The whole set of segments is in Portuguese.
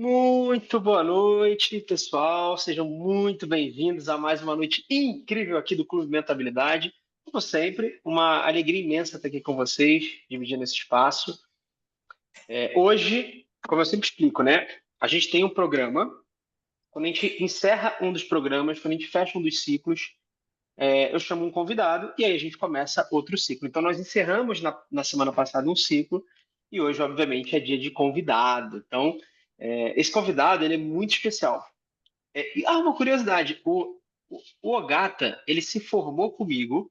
Muito boa noite, pessoal. Sejam muito bem-vindos a mais uma noite incrível aqui do Clube Mentabilidade. Como sempre, uma alegria imensa estar aqui com vocês, dividindo esse espaço. Hoje, como eu sempre explico, né? A gente tem um programa. Quando a gente encerra um dos programas, quando a gente fecha um dos ciclos, eu chamo um convidado e aí a gente começa outro ciclo. Então, nós encerramos na semana passada um ciclo e hoje, obviamente, é dia de convidado. Então, esse convidado ele é muito especial. Uma curiosidade, o Ogata, ele se formou comigo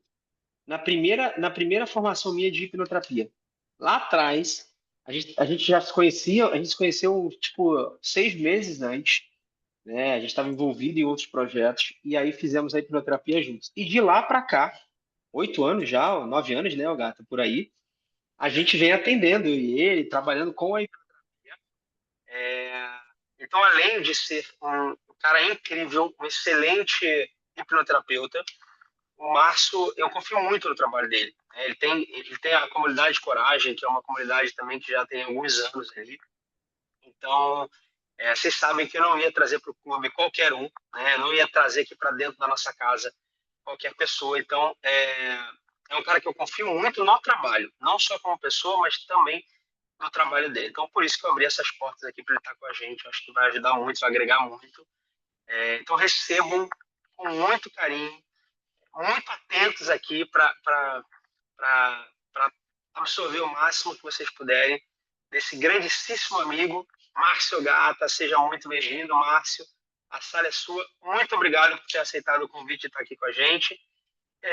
na primeira formação minha de hipnoterapia. Lá atrás, a gente já se conhecia, a gente se conheceu, tipo, 6 meses antes, né? A gente estava envolvido em outros projetos, e aí fizemos a hipnoterapia juntos. E de lá para cá, 8 anos já, ou 9 anos, né, Ogata, por aí, a gente vem atendendo, eu e ele, trabalhando com a hipnoterapia. Então, além de ser um cara incrível, um excelente hipnoterapeuta, o Márcio, eu confio muito no trabalho dele. Ele tem a comunidade Coragem, que é uma comunidade também que já tem alguns anos ali. Então, vocês sabem que eu não ia trazer para o clube qualquer um, né? Eu não ia trazer aqui para dentro da nossa casa qualquer pessoa. Então, é um cara que eu confio muito no trabalho, não só como pessoa, mas também no trabalho dele. Então, por isso que eu abri essas portas aqui para ele estar com a gente. Eu acho que vai ajudar muito, vai agregar muito. Então, recebam com muito carinho, muito atentos aqui para absorver o máximo que vocês puderem desse grandíssimo amigo, Márcio Gata. Seja muito bem-vindo, Márcio. A sala é sua. Muito obrigado por ter aceitado o convite de estar aqui com a gente.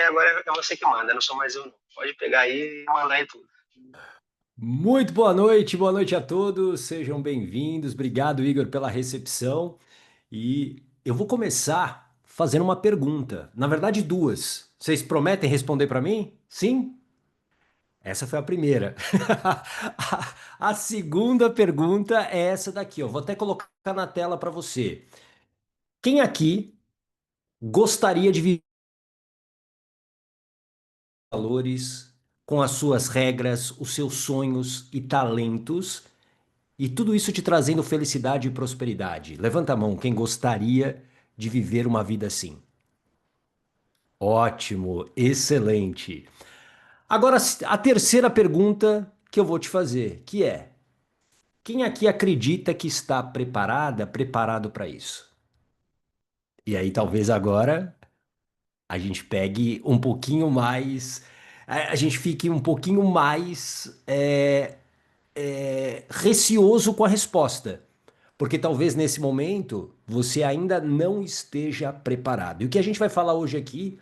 Agora é você que manda, não sou mais eu, não. Pode pegar aí e mandar em tudo. Muito boa noite a todos, sejam bem-vindos. Obrigado, Igor, pela recepção. E eu vou começar fazendo uma pergunta, na verdade, duas. Vocês prometem responder para mim? Sim? Essa foi a primeira. A segunda pergunta é essa daqui, ó. Vou até colocar na tela para você. Quem aqui gostaria de viver valores com as suas regras, os seus sonhos e talentos? E tudo isso te trazendo felicidade e prosperidade. Levanta a mão, quem gostaria de viver uma vida assim? Ótimo, excelente. Agora, a terceira pergunta que eu vou te fazer, que é: quem aqui acredita que está preparado para isso? E aí, talvez agora a gente pegue um pouquinho mais, a gente fique um pouquinho mais receoso com a resposta. Porque talvez nesse momento você ainda não esteja preparado. E o que a gente vai falar hoje aqui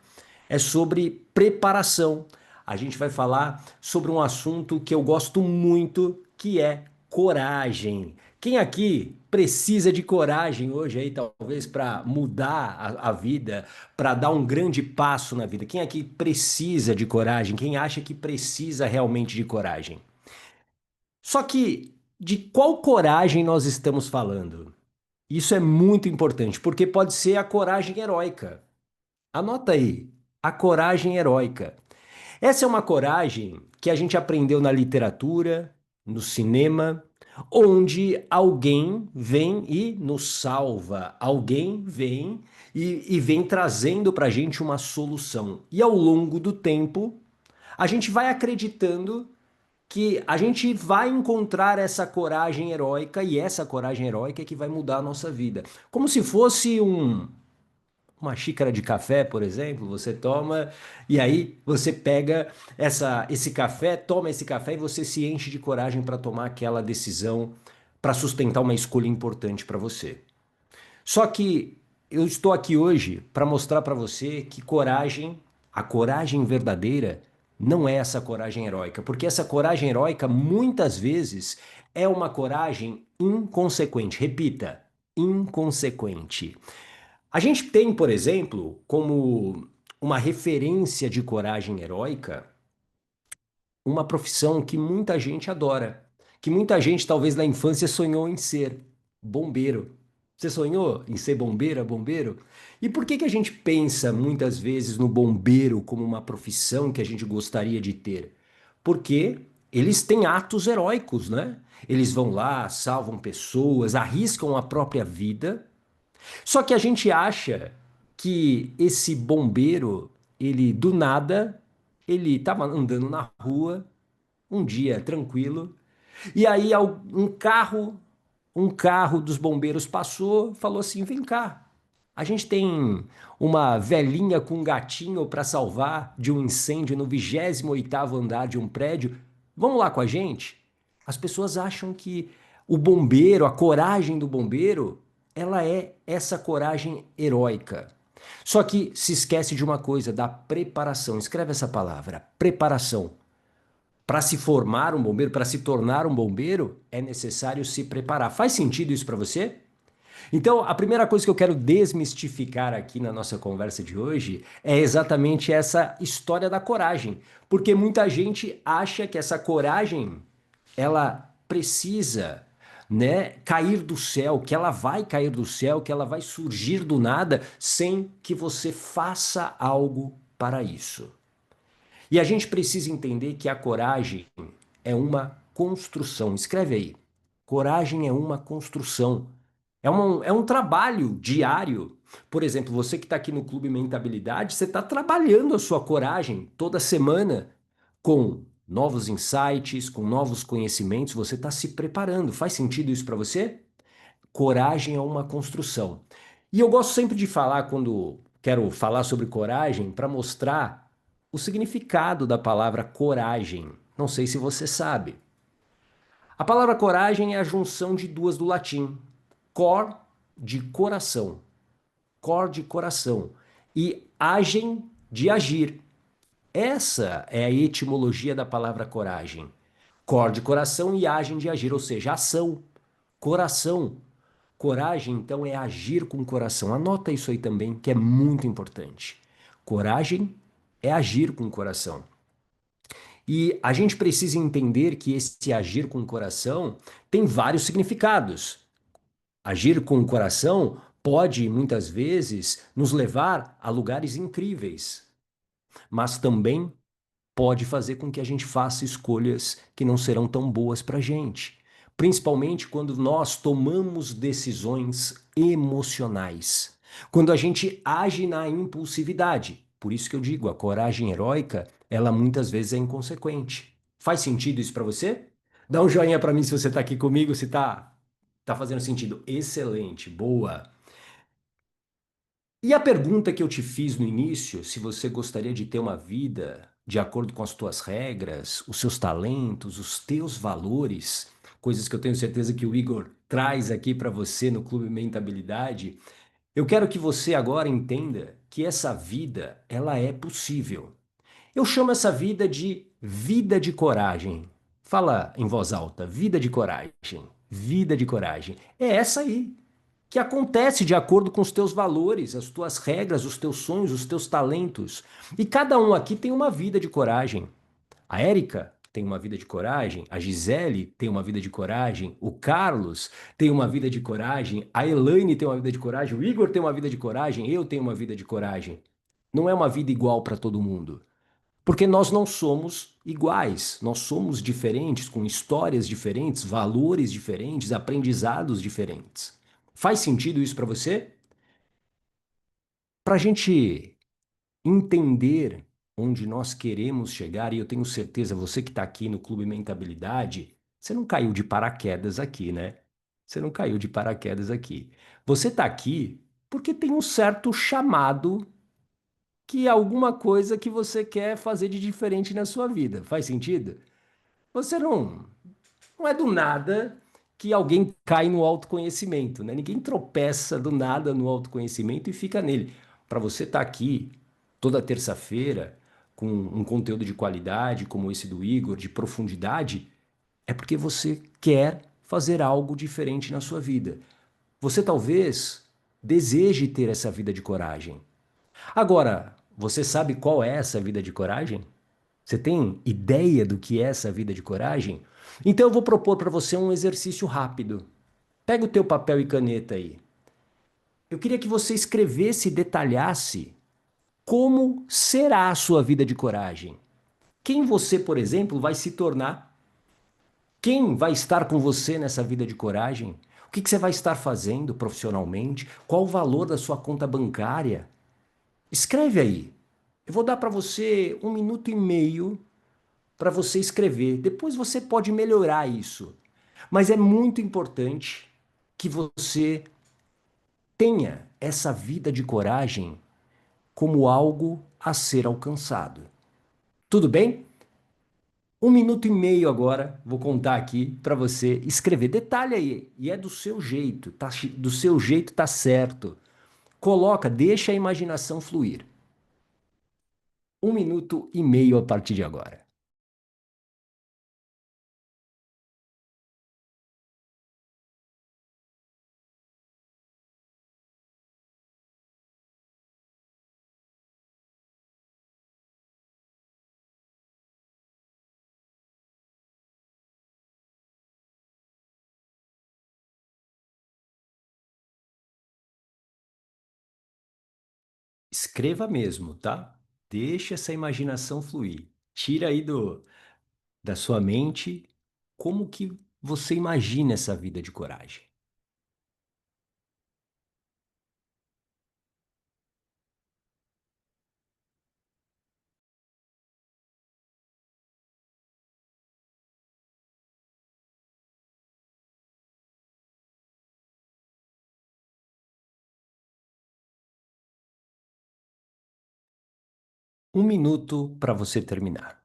é sobre preparação. A gente vai falar sobre um assunto que eu gosto muito, que é coragem. Quem aqui precisa de coragem hoje aí, talvez para mudar a vida, para dar um grande passo na vida? Quem aqui precisa de coragem? Quem acha que precisa realmente de coragem? Só que de qual coragem nós estamos falando? Isso é muito importante, porque pode ser a coragem heróica. Anota aí, a coragem heróica. Essa é uma coragem que a gente aprendeu na literatura, no cinema, onde alguém vem e nos salva, alguém vem e vem trazendo para a gente uma solução. E ao longo do tempo, a gente vai acreditando que a gente vai encontrar essa coragem heróica e essa coragem heróica é que vai mudar a nossa vida. Como se fosse uma xícara de café, por exemplo, você toma e aí você pega esse café, toma esse café e você se enche de coragem para tomar aquela decisão, para sustentar uma escolha importante para você. Só que eu estou aqui hoje para mostrar para você que coragem, a coragem verdadeira, não é essa coragem heróica, porque essa coragem heróica muitas vezes é uma coragem inconsequente. Repita, inconsequente. A gente tem, por exemplo, como uma referência de coragem heróica, uma profissão que muita gente adora, que muita gente talvez na infância sonhou em ser bombeiro. Você sonhou em ser bombeira, bombeiro? E por que que a gente pensa muitas vezes no bombeiro como uma profissão que a gente gostaria de ter? Porque eles têm atos heróicos, né? Eles vão lá, salvam pessoas, arriscam a própria vida. Só que a gente acha que esse bombeiro, ele do nada, ele estava andando na rua, um dia tranquilo, e aí um carro dos bombeiros passou, falou assim: "Vem cá. A gente tem uma velhinha com um gatinho para salvar de um incêndio no 28º andar de um prédio. Vamos lá com a gente?" As pessoas acham que o bombeiro, a coragem do bombeiro, ela é essa coragem heróica. Só que se esquece de uma coisa, da preparação. Escreve essa palavra, preparação. Para se formar um bombeiro, para se tornar um bombeiro, é necessário se preparar. Faz sentido isso para você? Então, a primeira coisa que eu quero desmistificar aqui na nossa conversa de hoje é exatamente essa história da coragem, porque muita gente acha que essa coragem ela precisa, né, cair do céu, que ela vai cair do céu, que ela vai surgir do nada sem que você faça algo para isso. E a gente precisa entender que a coragem é uma construção. Escreve aí. Coragem é uma construção. É um trabalho diário. Por exemplo, você que está aqui no Clube Mentabilidade, você está trabalhando a sua coragem toda semana com novos insights, com novos conhecimentos, você está se preparando. Faz sentido isso para você? Coragem é uma construção. E eu gosto sempre de falar, quando quero falar sobre coragem, para mostrar o significado da palavra coragem. Não sei se você sabe. A palavra coragem é a junção de duas do latim. Cor, de coração. Cor, de coração. E agem, de agir. Essa é a etimologia da palavra coragem. Cor, de coração, e agem, de agir, ou seja, ação, coração. Coragem, então, é agir com o coração. Anota isso aí também, que é muito importante. Coragem é agir com o coração. E a gente precisa entender que esse agir com o coração tem vários significados. Agir com o coração pode, muitas vezes, nos levar a lugares incríveis, mas também pode fazer com que a gente faça escolhas que não serão tão boas para a gente. Principalmente quando nós tomamos decisões emocionais. Quando a gente age na impulsividade. Por isso que eu digo, a coragem heróica, ela muitas vezes é inconsequente. Faz sentido isso para você? Dá um joinha para mim se você está aqui comigo, se tá fazendo sentido. Excelente, boa. E a pergunta que eu te fiz no início, se você gostaria de ter uma vida de acordo com as tuas regras, os seus talentos, os teus valores, coisas que eu tenho certeza que o Igor traz aqui para você no Clube Mentabilidade, eu quero que você agora entenda que essa vida, ela é possível. Eu chamo essa vida de coragem. Fala em voz alta, vida de coragem, vida de coragem. É essa aí que acontece de acordo com os teus valores, as tuas regras, os teus sonhos, os teus talentos. E cada um aqui tem uma vida de coragem. A Érica tem uma vida de coragem, a Gisele tem uma vida de coragem, o Carlos tem uma vida de coragem, a Elaine tem uma vida de coragem, o Igor tem uma vida de coragem, eu tenho uma vida de coragem. Não é uma vida igual para todo mundo. Porque nós não somos iguais, nós somos diferentes, com histórias diferentes, valores diferentes, aprendizados diferentes. Faz sentido isso para você? Para a gente entender onde nós queremos chegar, e eu tenho certeza, você que está aqui no Clube Mentabilidade, você não caiu de paraquedas aqui, né? Você não caiu de paraquedas aqui. Você está aqui porque tem um certo chamado, que é alguma coisa que você quer fazer de diferente na sua vida. Faz sentido? Você não é do nada que alguém cai no autoconhecimento, né? Ninguém tropeça do nada no autoconhecimento e fica nele. Para você estar aqui toda terça-feira com um conteúdo de qualidade como esse do Igor, de profundidade, é porque você quer fazer algo diferente na sua vida. Você talvez deseje ter essa vida de coragem. Agora, você sabe qual é essa vida de coragem? Você tem ideia do que é essa vida de coragem? Então eu vou propor para você um exercício rápido. Pega o teu papel e caneta aí. Eu queria que você escrevesse e detalhasse como será a sua vida de coragem. Quem você, por exemplo, vai se tornar Quem vai estar com você nessa vida de coragem? O que que você vai estar fazendo profissionalmente? Qual o valor da sua conta bancária? Escreve aí. Eu vou dar para você 1 minuto e meio para você escrever. Depois você pode melhorar isso. Mas é muito importante que você tenha essa vida de coragem como algo a ser alcançado. Tudo bem? 1 minuto e meio agora, vou contar aqui para você escrever. Detalhe aí, e é do seu jeito, tá? Do seu jeito tá certo. Coloca, deixa a imaginação fluir. 1 minuto e meio a partir de agora. Escreva mesmo, tá? Deixa essa imaginação fluir. Tira aí da sua mente como que você imagina essa vida de coragem. 1 minuto para você terminar.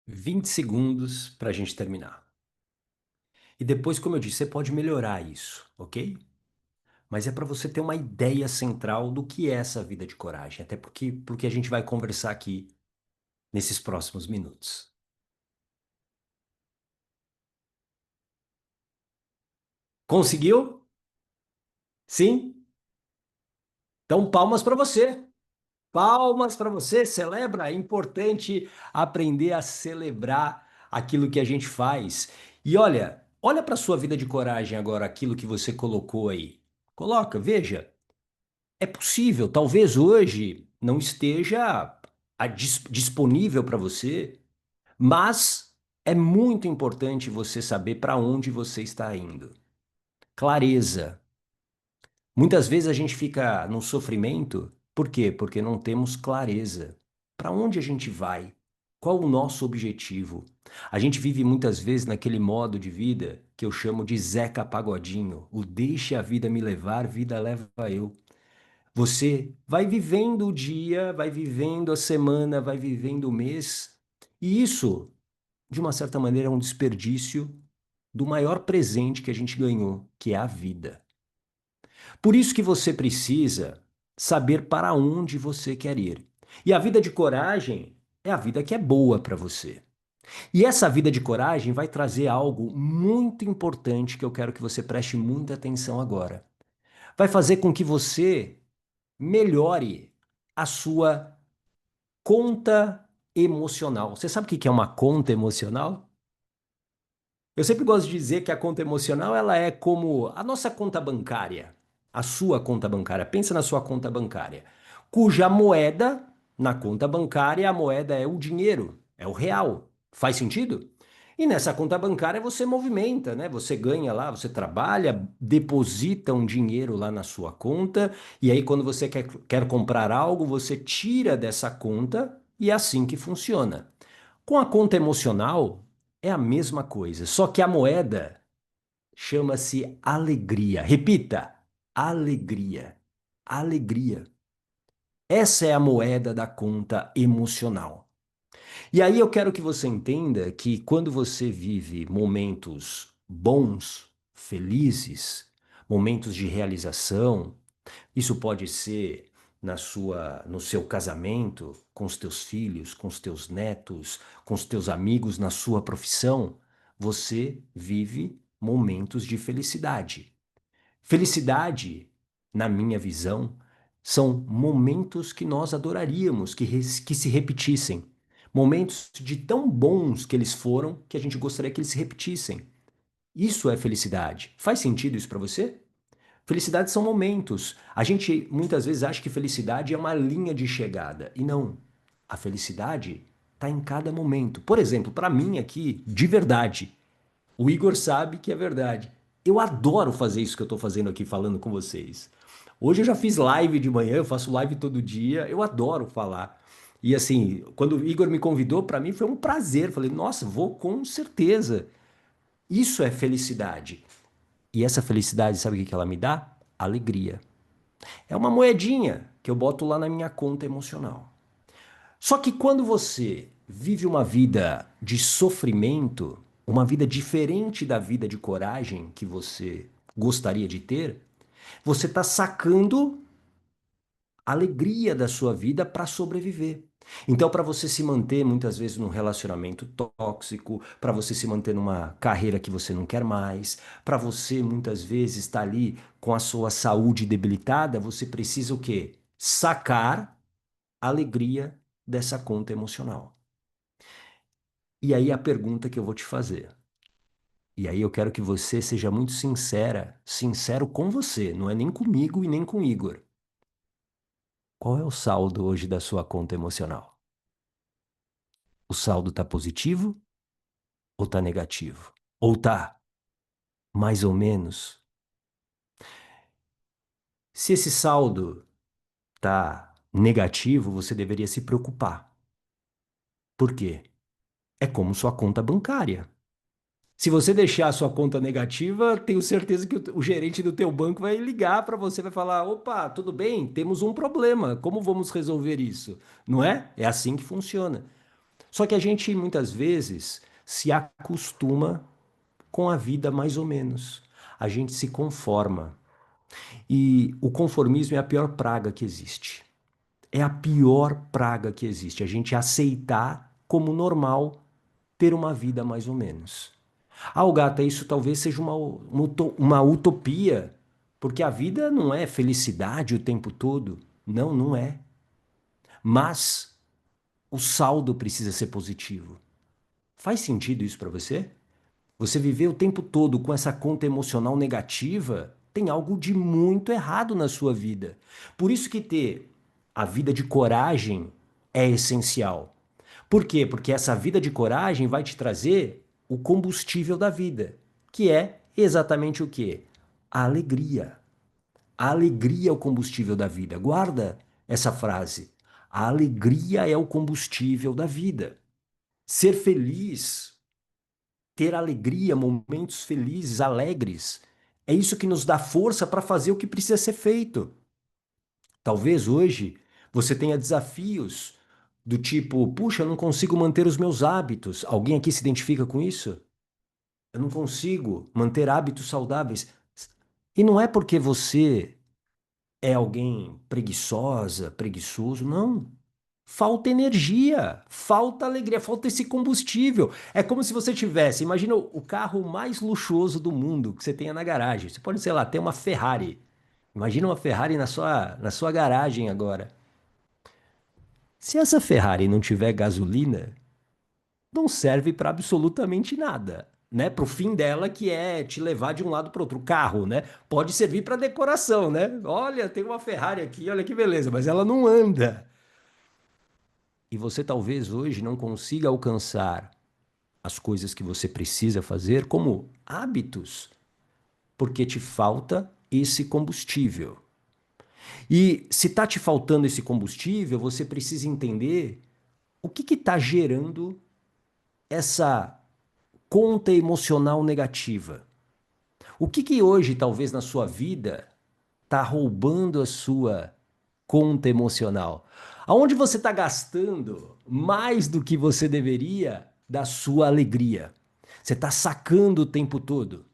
Vinte segundos para a gente terminar. E depois, como eu disse, você pode melhorar isso, ok? Mas é para você ter uma ideia central do que é essa vida de coragem, até porque a gente vai conversar aqui nesses próximos minutos. Conseguiu? Sim? Então, palmas para você. Palmas para você. Celebra. É importante aprender a celebrar aquilo que a gente faz. E olha para sua vida de coragem agora, aquilo que você colocou aí. Coloca, veja. É possível, talvez hoje não esteja disponível para você, mas é muito importante você saber para onde você está indo. Clareza. Muitas vezes a gente fica no sofrimento, por quê? Porque não temos clareza. Para onde a gente vai? Qual o nosso objetivo? A gente vive muitas vezes naquele modo de vida que eu chamo de Zeca Pagodinho, o deixe a vida me levar, vida leva eu. Você vai vivendo o dia, vai vivendo a semana, vai vivendo o mês, e isso, de uma certa maneira, é um desperdício do maior presente que a gente ganhou, que é a vida. Por isso que você precisa saber para onde você quer ir. E a vida de coragem é a vida que é boa para você. E essa vida de coragem vai trazer algo muito importante que eu quero que você preste muita atenção agora. Vai fazer com que você melhore a sua conta emocional. Você sabe o que é uma conta emocional? Eu sempre gosto de dizer que a conta emocional ela é como a nossa conta bancária, a sua conta bancária. Pensa na sua conta bancária, cuja moeda na conta bancária a moeda é o dinheiro, é o real. Faz sentido? E nessa conta bancária você movimenta, né? Você ganha lá, você trabalha, deposita um dinheiro lá na sua conta, e aí quando você quer comprar algo, você tira dessa conta e é assim que funciona. Com a conta emocional, é a mesma coisa, só que a moeda chama-se alegria. Repita: alegria. Alegria. Essa é a moeda da conta emocional. E aí eu quero que você entenda que quando você vive momentos bons, felizes, momentos de realização, isso pode ser no seu casamento, com os teus filhos, com os teus netos, com os teus amigos, na sua profissão, você vive momentos de felicidade. Felicidade, na minha visão, são momentos que nós adoraríamos que se repetissem. Momentos de tão bons que eles foram que a gente gostaria que eles se repetissem. Isso é felicidade. Faz sentido isso para você? Felicidade são momentos. A gente muitas vezes acha que felicidade é uma linha de chegada. E não. A felicidade está em cada momento. Por exemplo, para mim aqui, de verdade, o Igor sabe que é verdade. Eu adoro fazer isso que eu estou fazendo aqui, falando com vocês. Hoje eu já fiz live de manhã, eu faço live todo dia, eu adoro falar. E assim, quando o Igor me convidou, para mim foi um prazer. Falei, nossa, vou com certeza. Isso é felicidade. E essa felicidade, sabe o que ela me dá? Alegria. É uma moedinha que eu boto lá na minha conta emocional. Só que quando você vive uma vida de sofrimento, uma vida diferente da vida de coragem que você gostaria de ter, você está sacando a alegria da sua vida para sobreviver. Então, para você se manter muitas vezes num relacionamento tóxico, para você se manter numa carreira que você não quer mais, para você muitas vezes estar ali com a sua saúde debilitada, você precisa o quê? Sacar a alegria dessa conta emocional. E aí a pergunta que eu vou te fazer. E aí eu quero que você seja muito sincera, sincero com você, não é nem comigo e nem com o Igor. Qual é o saldo hoje da sua conta emocional? O saldo está positivo ou está negativo? Ou está mais ou menos? Se esse saldo está negativo, você deveria se preocupar. Por quê? É como sua conta bancária. Se você deixar a sua conta negativa, tenho certeza que o gerente do teu banco vai ligar para você, vai falar: opa, tudo bem, temos um problema, como vamos resolver isso? Não é? É assim que funciona. Só que a gente muitas vezes se acostuma com a vida mais ou menos. A gente se conforma. E o conformismo é a pior praga que existe. É a pior praga que existe. A gente aceitar como normal ter uma vida mais ou menos. Ah, Gata, isso talvez seja uma utopia, porque a vida não é felicidade o tempo todo. Não, não é. Mas o saldo precisa ser positivo. Faz sentido isso para você? Você viver o tempo todo com essa conta emocional negativa, tem algo de muito errado na sua vida. Por isso que ter a vida de coragem é essencial. Por quê? Porque essa vida de coragem vai te trazer o combustível da vida, que é exatamente o quê? A alegria. A alegria é o combustível da vida. Guarda essa frase. A alegria é o combustível da vida. Ser feliz, ter alegria, momentos felizes, alegres, é isso que nos dá força para fazer o que precisa ser feito. Talvez hoje você tenha desafios do tipo, puxa, eu não consigo manter os meus hábitos. Alguém aqui se identifica com isso? Eu não consigo manter hábitos saudáveis. E não é porque você é alguém preguiçosa, preguiçoso, não. Falta energia, falta alegria, falta esse combustível. É como se você tivesse, imagina o carro mais luxuoso do mundo que você tenha na garagem. Você pode, sei lá, ter uma Ferrari. Imagina uma Ferrari na sua garagem agora. Se essa Ferrari não tiver gasolina, não serve para absolutamente nada, né? Para o fim dela, que é te levar de um lado para outro. O carro, né? Pode servir para decoração, né? Olha, tem uma Ferrari aqui, olha que beleza, mas ela não anda. E você talvez hoje não consiga alcançar as coisas que você precisa fazer como hábitos, porque te falta esse combustível. E se está te faltando esse combustível, você precisa entender o que está gerando essa conta emocional negativa. O que hoje, talvez na sua vida, está roubando a sua conta emocional? Aonde você está gastando mais do que você deveria da sua alegria? Você está sacando o tempo todo?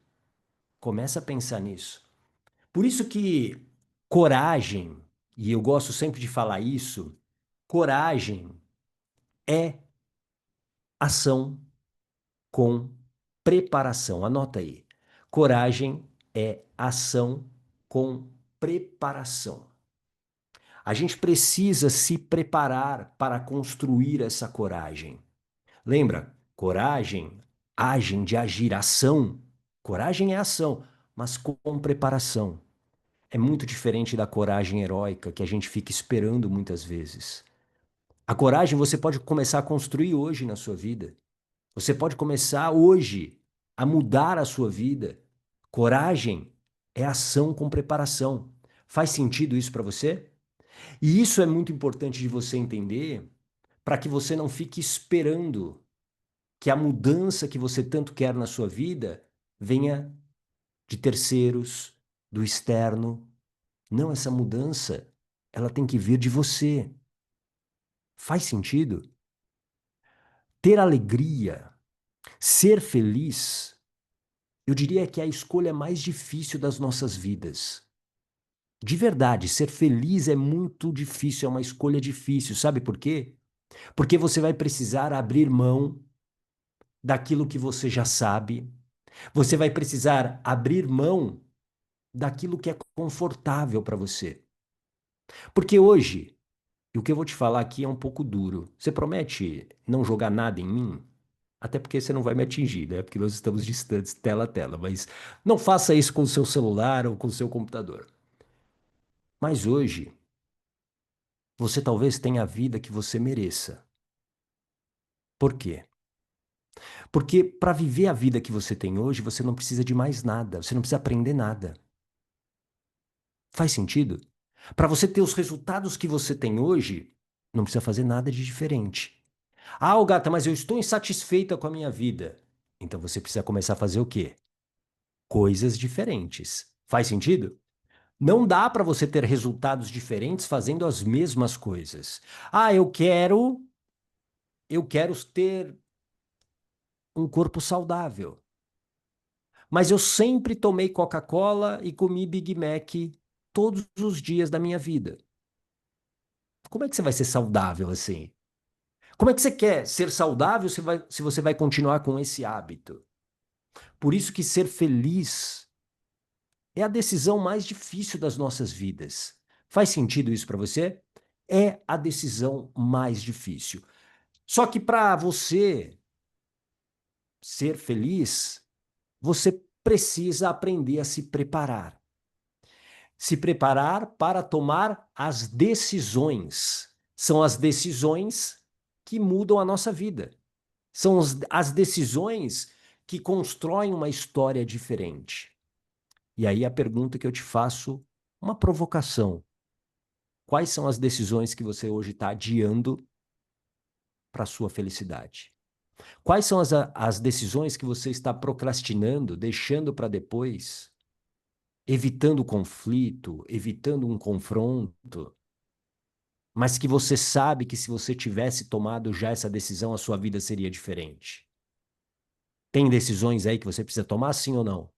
Começa a pensar nisso. Por isso que coragem e eu gosto sempre de falar isso, coragem é ação com preparação. Anota aí. Coragem é ação com preparação. A gente precisa se preparar para construir essa coragem. Lembra? Coragem, agem de agir, ação. Coragem é ação, mas com preparação. É muito diferente da coragem heróica que a gente fica esperando muitas vezes. A coragem você pode começar a construir hoje na sua vida. Você pode começar hoje a mudar a sua vida. Coragem é ação com preparação. Faz sentido isso para você? E isso é muito importante de você entender para que você não fique esperando que a mudança que você tanto quer na sua vida venha de terceiros, do externo. Não, essa mudança, ela tem que vir de você. Faz sentido? Ter alegria, ser feliz, eu diria que é a escolha mais difícil das nossas vidas. De verdade, ser feliz é muito difícil, é uma escolha difícil. Sabe por quê? Porque você vai precisar abrir mão daquilo que você já sabe. Você vai precisar abrir mão daquilo que é confortável para você. Porque hoje, e o que eu vou te falar aqui é um pouco duro. Você promete não jogar nada em mim? Até porque você não vai me atingir, né? Porque nós estamos distantes, tela a tela. Mas não faça isso com o seu celular ou com o seu computador. Mas hoje, você talvez tenha a vida que você mereça. Por quê? Porque para viver a vida que você tem hoje, você não precisa de mais nada. Você não precisa aprender nada. Faz sentido? Para você ter os resultados que você tem hoje, não precisa fazer nada de diferente. Ah, ô gata, mas eu estou insatisfeita com a minha vida. Então você precisa começar a fazer o quê? Coisas diferentes. Faz sentido? Não dá para você ter resultados diferentes fazendo as mesmas coisas. Ah, eu quero ter um corpo saudável. Mas eu sempre tomei Coca-Cola e comi Big Mac todos os dias da minha vida. Como é que você vai ser saudável assim? Como é que você quer ser saudável se você vai continuar com esse hábito? Por isso que ser feliz é a decisão mais difícil das nossas vidas. Faz sentido isso para você? É a decisão mais difícil. Só que para você ser feliz, você precisa aprender a se preparar. Se preparar para tomar as decisões. São as decisões que mudam a nossa vida. São as decisões que constroem uma história diferente. E aí a pergunta que eu te faço, uma provocação. Quais são as decisões que você hoje está adiando para a sua felicidade? Quais são as decisões que você está procrastinando, deixando para depois, evitando conflito, evitando um confronto, mas que você sabe que se você tivesse tomado já essa decisão, a sua vida seria diferente? Tem decisões aí que você precisa tomar, sim ou não?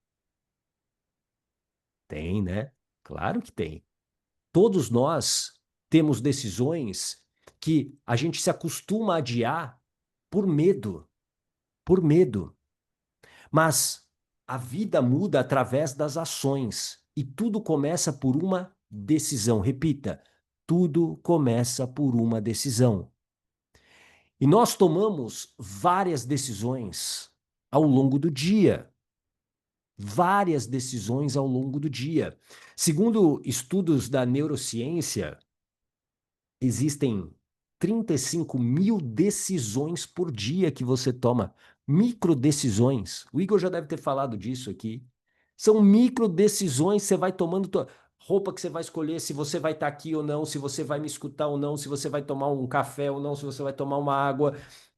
Tem, né? Claro que tem. Todos nós temos decisões que a gente se acostuma a adiar por medo, por medo. Mas a vida muda através das ações e tudo começa por uma decisão. Repita, tudo começa por uma decisão. E nós tomamos várias decisões ao longo do dia. Várias decisões ao longo do dia. Segundo estudos da neurociência, existem 35 mil decisões por dia que você toma. Micro decisões. O Igor já deve ter falado disso aqui. São micro decisões que você vai tomando. Roupa que você vai escolher, se você vai estar aqui ou não, se você vai me escutar ou não, se você vai tomar um café ou não, se você vai tomar uma água.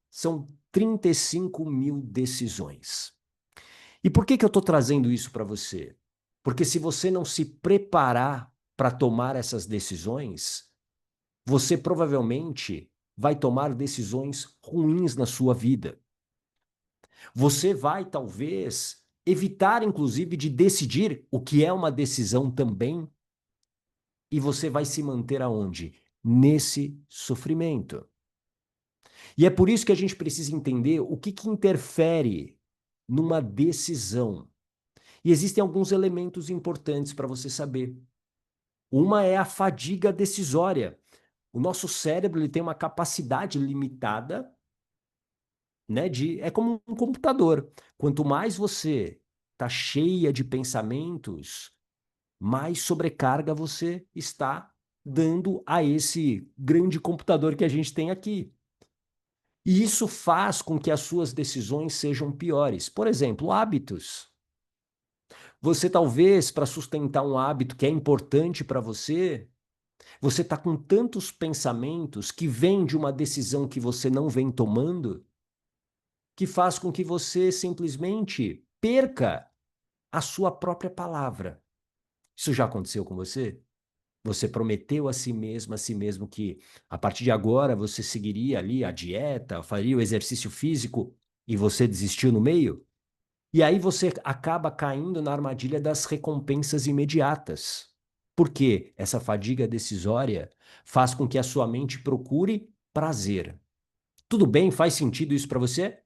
São 35 mil decisões. E por que que eu estou trazendo isso para você? Porque se você não se preparar para tomar essas decisões, você provavelmente vai tomar decisões ruins na sua vida. Você vai, talvez, evitar, inclusive, de decidir o que é uma decisão também e você vai se manter aonde? Nesse sofrimento. E é por isso que a gente precisa entender o que interfere numa decisão. E existem alguns elementos importantes para você saber. Uma é a fadiga decisória. O nosso cérebro ele tem uma capacidade limitada, né, é como um computador. Quanto mais você está cheia de pensamentos, mais sobrecarga você está dando a esse grande computador que a gente tem aqui. E isso faz com que as suas decisões sejam piores. Por exemplo, hábitos. Você talvez, para sustentar um hábito que é importante para você, você está com tantos pensamentos que vêm de uma decisão que você não vem tomando, que faz com que você simplesmente perca a sua própria palavra. Isso já aconteceu com você? Você prometeu a si mesmo que a partir de agora você seguiria ali a dieta, faria o exercício físico e você desistiu no meio? E aí você acaba caindo na armadilha das recompensas imediatas. Por quê? Essa fadiga decisória faz com que a sua mente procure prazer. Tudo bem? Faz sentido isso para você?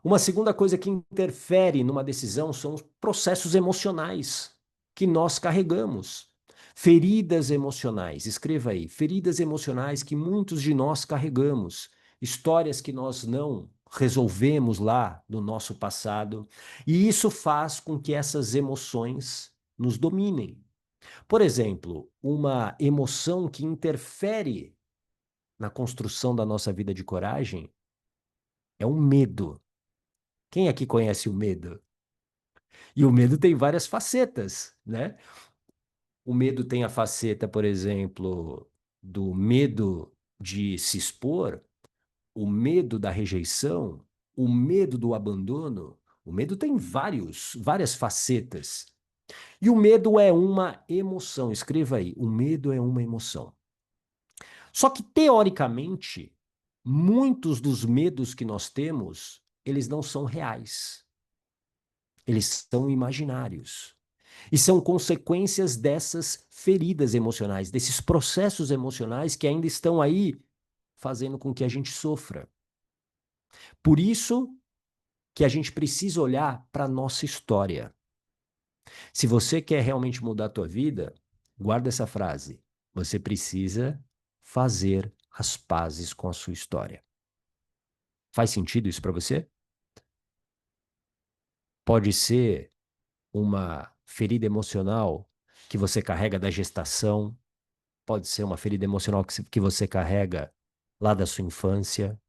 Uma segunda coisa que interfere numa decisão são os processos emocionais que nós carregamos. Feridas emocionais, escreva aí, feridas emocionais que muitos de nós carregamos, histórias que nós não resolvemos lá no nosso passado, e isso faz com que essas emoções nos dominem. Por exemplo, uma emoção que interfere na construção da nossa vida de coragem é o medo. Quem aqui conhece o medo? E o medo tem várias facetas, né? O medo tem a faceta, por exemplo, do medo de se expor, o medo da rejeição, o medo do abandono. O medo tem várias facetas. E o medo é uma emoção. Escreva aí, o medo é uma emoção. Só que, teoricamente, muitos dos medos que nós temos, eles não são reais. Eles são imaginários. E são consequências dessas feridas emocionais, desses processos emocionais que ainda estão aí fazendo com que a gente sofra. Por isso que a gente precisa olhar para a nossa história. Se você quer realmente mudar a tua vida, guarda essa frase. Você precisa fazer as pazes com a sua história. Faz sentido isso para você? Pode ser uma ferida emocional que você carrega da gestação, pode ser uma ferida emocional que você carrega lá da sua infância,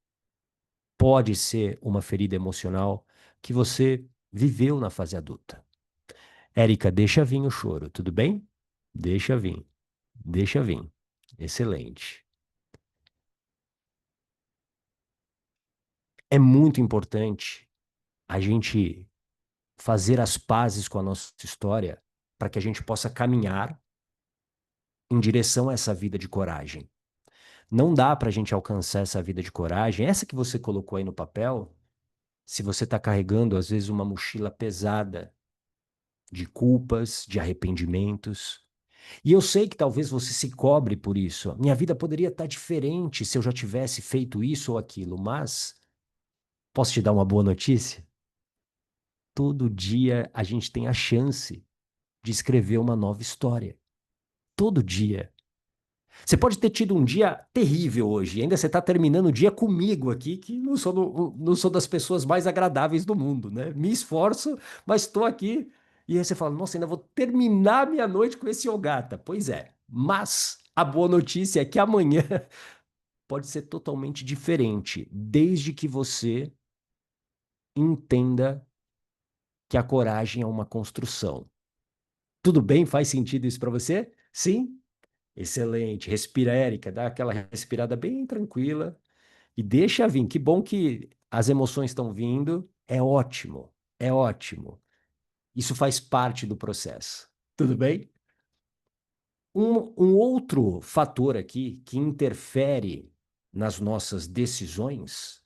pode ser uma ferida emocional que você viveu na fase adulta. Érica, deixa vir o choro, tudo bem? Deixa vir, deixa vir. Excelente. É muito importante a gente fazer as pazes com a nossa história para que a gente possa caminhar em direção a essa vida de coragem. Não dá para a gente alcançar essa vida de coragem, essa que você colocou aí no papel, se você está carregando, às vezes, uma mochila pesada de culpas, de arrependimentos. E eu sei que talvez você se cobre por isso. Minha vida poderia estar diferente se eu já tivesse feito isso ou aquilo, mas posso te dar uma boa notícia? Todo dia a gente tem a chance de escrever uma nova história. Todo dia. Você pode ter tido um dia terrível hoje, e ainda você está terminando o dia comigo aqui, que não sou das pessoas mais agradáveis do mundo, né? Me esforço, mas estou aqui. E aí você fala, nossa, ainda vou terminar minha noite com esse Ogata. Pois é, mas a boa notícia é que amanhã pode ser totalmente diferente, desde que você entenda que a coragem é uma construção. Tudo bem? Faz sentido isso para você? Sim? Excelente. Respira, Érica, dá aquela respirada bem tranquila e deixa vir. Que bom que as emoções estão vindo. É ótimo, é ótimo. Isso faz parte do processo. Tudo bem? Um outro fator aqui que interfere nas nossas decisões,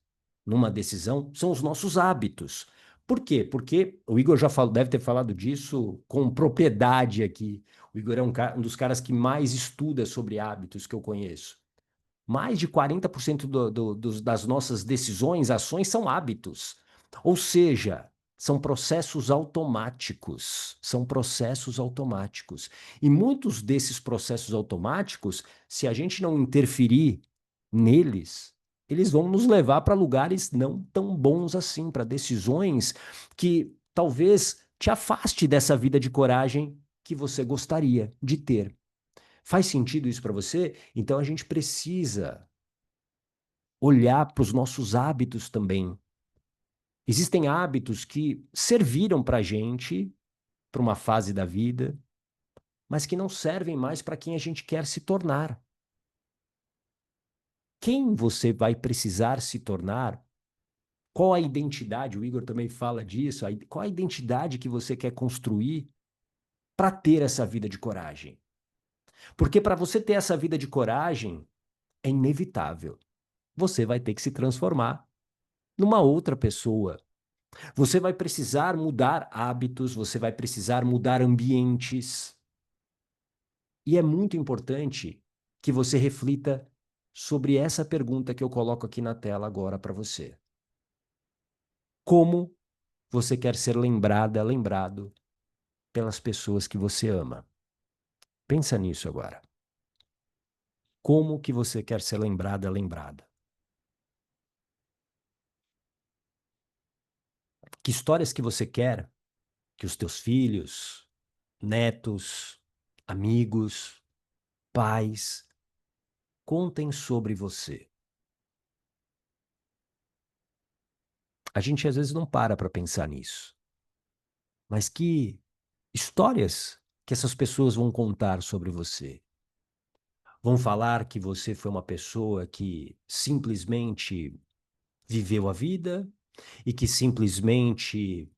numa decisão, são os nossos hábitos. Por quê? Porque o Igor já falou, deve ter falado disso com propriedade aqui. O Igor é um dos caras que mais estuda sobre hábitos que eu conheço. Mais de 40% das nossas decisões, ações são hábitos. Ou seja, são processos automáticos. São processos automáticos. E muitos desses processos automáticos, se a gente não interferir neles, eles vão nos levar para lugares não tão bons assim, para decisões que talvez te afaste dessa vida de coragem que você gostaria de ter. Faz sentido isso para você? Então a gente precisa olhar para os nossos hábitos também. Existem hábitos que serviram para a gente, para uma fase da vida, mas que não servem mais para quem a gente quer se tornar. Quem você vai precisar se tornar? Qual a identidade? O Igor também fala disso. Qual a identidade que você quer construir para ter essa vida de coragem? Porque para você ter essa vida de coragem, é inevitável. Você vai ter que se transformar numa outra pessoa. Você vai precisar mudar hábitos, você vai precisar mudar ambientes. E é muito importante que você reflita sobre essa pergunta que eu coloco aqui na tela agora para você. Como você quer ser lembrada, lembrado pelas pessoas que você ama? Pensa nisso agora. Como que você quer ser lembrada, lembrada? Que histórias que você quer que os teus filhos, netos, amigos, pais contem sobre você? A gente às vezes não para pensar nisso. Mas que histórias que essas pessoas vão contar sobre você? Vão falar que você foi uma pessoa que simplesmente viveu a vida e que simplesmente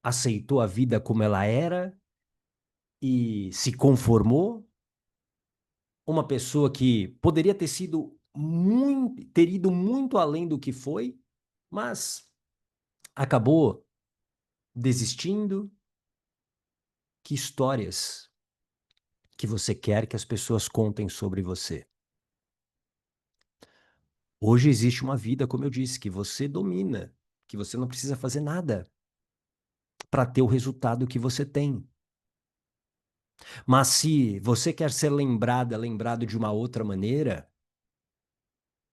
aceitou a vida como ela era e se conformou? Uma pessoa que poderia ter sido muito, ter ido muito além do que foi, mas acabou desistindo? Que histórias que você quer que as pessoas contem sobre você? Hoje existe uma vida, como eu disse, que você domina, que você não precisa fazer nada para ter o resultado que você tem. Mas se você quer ser lembrada, lembrado de uma outra maneira,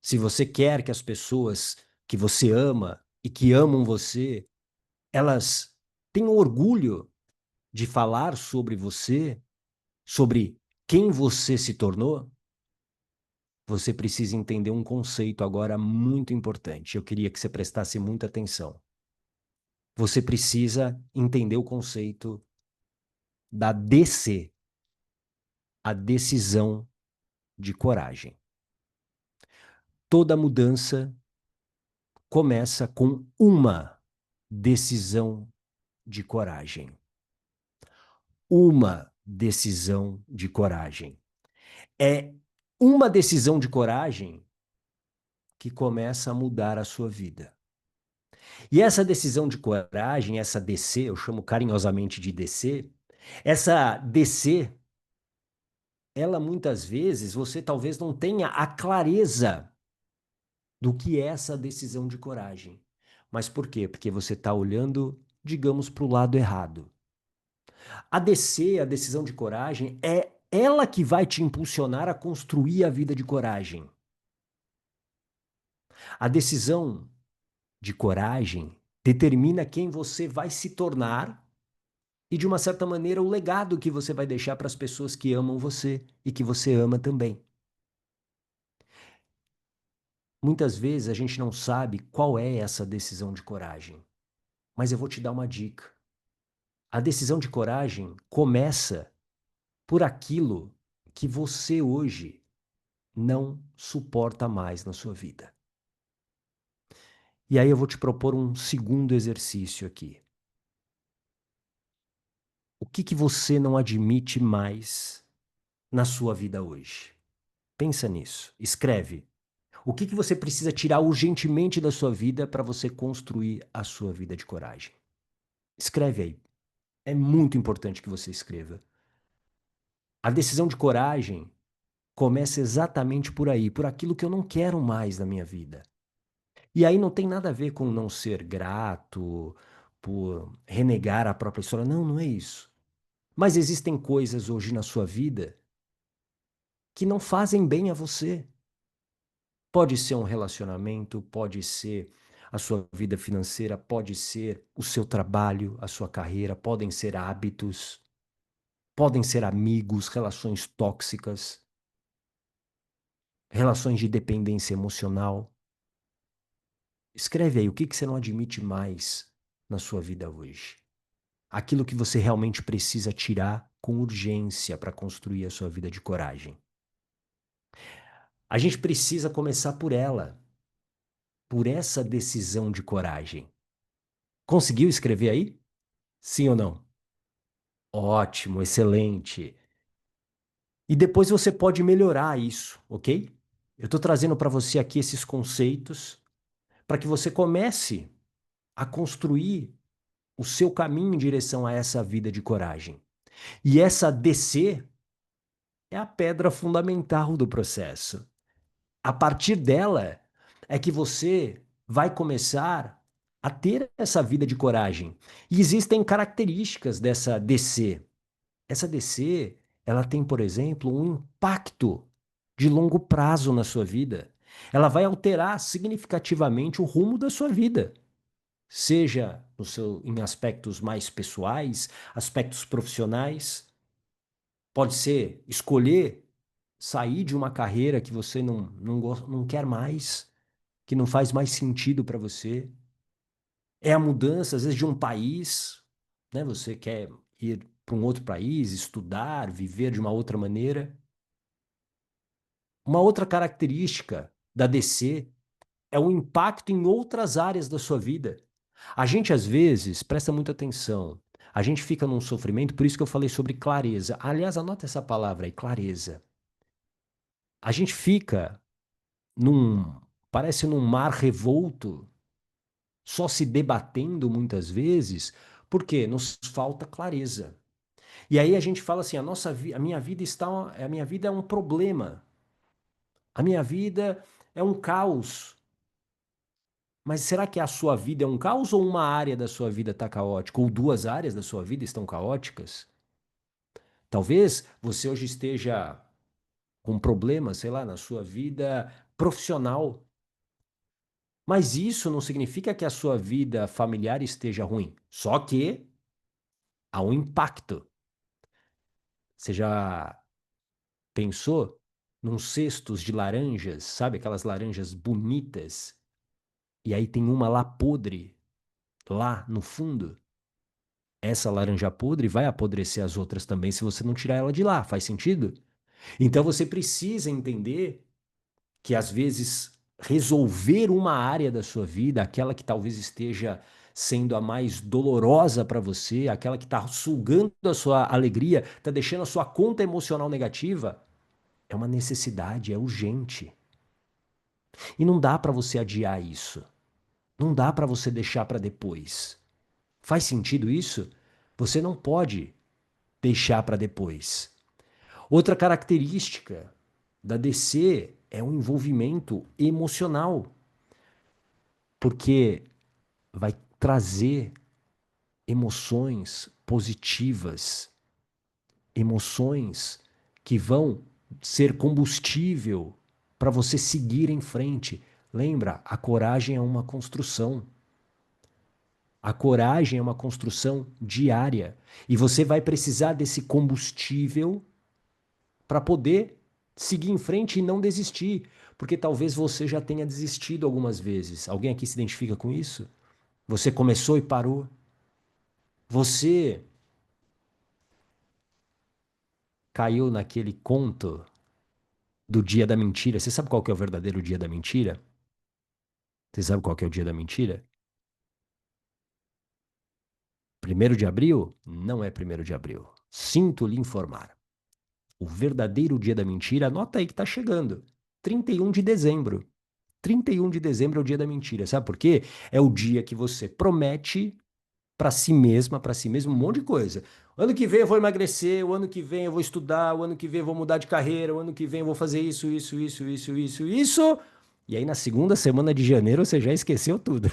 se você quer que as pessoas que você ama e que amam você, elas tenham orgulho de falar sobre você, sobre quem você se tornou, você precisa entender um conceito agora muito importante. Eu queria que você prestasse muita atenção. Você precisa entender o conceito da DC, a decisão de coragem. Toda mudança começa com uma decisão de coragem. Uma decisão de coragem. É uma decisão de coragem que começa a mudar a sua vida. E essa decisão de coragem, essa DC, eu chamo carinhosamente de DC, essa DC, ela muitas vezes você talvez não tenha a clareza do que é essa decisão de coragem. Mas por quê? Porque você está olhando, digamos, para o lado errado. A DC, a decisão de coragem, é ela que vai te impulsionar a construir a vida de coragem. A decisão de coragem determina quem você vai se tornar e, de uma certa maneira, o legado que você vai deixar para as pessoas que amam você e que você ama também. Muitas vezes a gente não sabe qual é essa decisão de coragem, mas eu vou te dar uma dica. A decisão de coragem começa por aquilo que você hoje não suporta mais na sua vida. E aí eu vou te propor um segundo exercício aqui. O que você não admite mais na sua vida hoje? Pensa nisso, escreve. O que você precisa tirar urgentemente da sua vida para você construir a sua vida de coragem? Escreve aí. É muito importante que você escreva. A decisão de coragem começa exatamente por aí, por aquilo que eu não quero mais na minha vida. E aí não tem nada a ver com não ser grato, por renegar a própria história. Não, não é isso. Mas existem coisas hoje na sua vida que não fazem bem a você. Pode ser um relacionamento, pode ser a sua vida financeira, pode ser o seu trabalho, a sua carreira, podem ser hábitos, podem ser amigos, relações tóxicas, relações de dependência emocional. Escreve aí o que que você não admite mais na sua vida hoje. Aquilo que você realmente precisa tirar com urgência para construir a sua vida de coragem. A gente precisa começar por ela, por essa decisão de coragem. Conseguiu escrever aí? Sim ou não? Ótimo, excelente. E depois você pode melhorar isso, ok? Eu estou trazendo para você aqui esses conceitos para que você comece a construir o seu caminho em direção a essa vida de coragem. E essa DC é a pedra fundamental do processo. A partir dela é que você vai começar a ter essa vida de coragem. E existem características dessa DC. Essa DC, ela tem, por exemplo, um impacto de longo prazo na sua vida. Ela vai alterar significativamente o rumo da sua vida, seja em aspectos mais pessoais, aspectos profissionais. Pode ser escolher sair de uma carreira que você não quer mais, que não faz mais sentido para você. É a mudança, às vezes, de um país, né? Você quer ir para um outro país, estudar, viver de uma outra maneira. Uma outra característica da DC é o impacto em outras áreas da sua vida. A gente, às vezes, presta muita atenção. A gente fica num sofrimento, por isso que eu falei sobre clareza. Aliás, anota essa palavra aí, clareza. A gente fica num, parece num mar revolto, só se debatendo muitas vezes, porque nos falta clareza. E aí a gente fala assim, a minha vida a minha vida é um problema. A minha vida é um caos. Mas será que a sua vida é um caos ou uma área da sua vida está caótica? Ou duas áreas da sua vida estão caóticas? Talvez você hoje esteja com problemas, sei lá, na sua vida profissional. Mas isso não significa que a sua vida familiar esteja ruim. Só que há um impacto. Você já pensou num cestos de laranjas, sabe aquelas laranjas bonitas? E aí tem uma lá podre, lá no fundo. Essa laranja podre vai apodrecer as outras também se você não tirar ela de lá. Faz sentido? Então você precisa entender que às vezes resolver uma área da sua vida, aquela que talvez esteja sendo a mais dolorosa para você, aquela que está sugando a sua alegria, está deixando a sua conta emocional negativa, é uma necessidade, é urgente. E não dá para você adiar isso. Não dá para você deixar para depois. Faz sentido isso? Você não pode deixar para depois. Outra característica da DC é o envolvimento emocional, porque vai trazer emoções positivas, emoções que vão ser combustível para você seguir em frente. Lembra, a coragem é uma construção. A coragem é uma construção diária. E você vai precisar desse combustível para poder seguir em frente e não desistir. Porque talvez você já tenha desistido algumas vezes. Alguém aqui se identifica com isso? Você começou e parou. Você caiu naquele conto do dia da mentira. Você sabe qual que é o verdadeiro dia da mentira? Você sabe qual que é o dia da mentira? 1º de abril? Não é 1º de abril. Sinto lhe informar. O verdadeiro dia da mentira, anota aí que está chegando. 31 de dezembro. 31 de dezembro é o dia da mentira. Sabe por quê? É o dia que você promete para si mesma, para si mesmo, um monte de coisa. Ano que vem eu vou emagrecer, o ano que vem eu vou estudar, o ano que vem eu vou mudar de carreira, o ano que vem eu vou fazer isso. E aí na segunda semana de janeiro você já esqueceu tudo.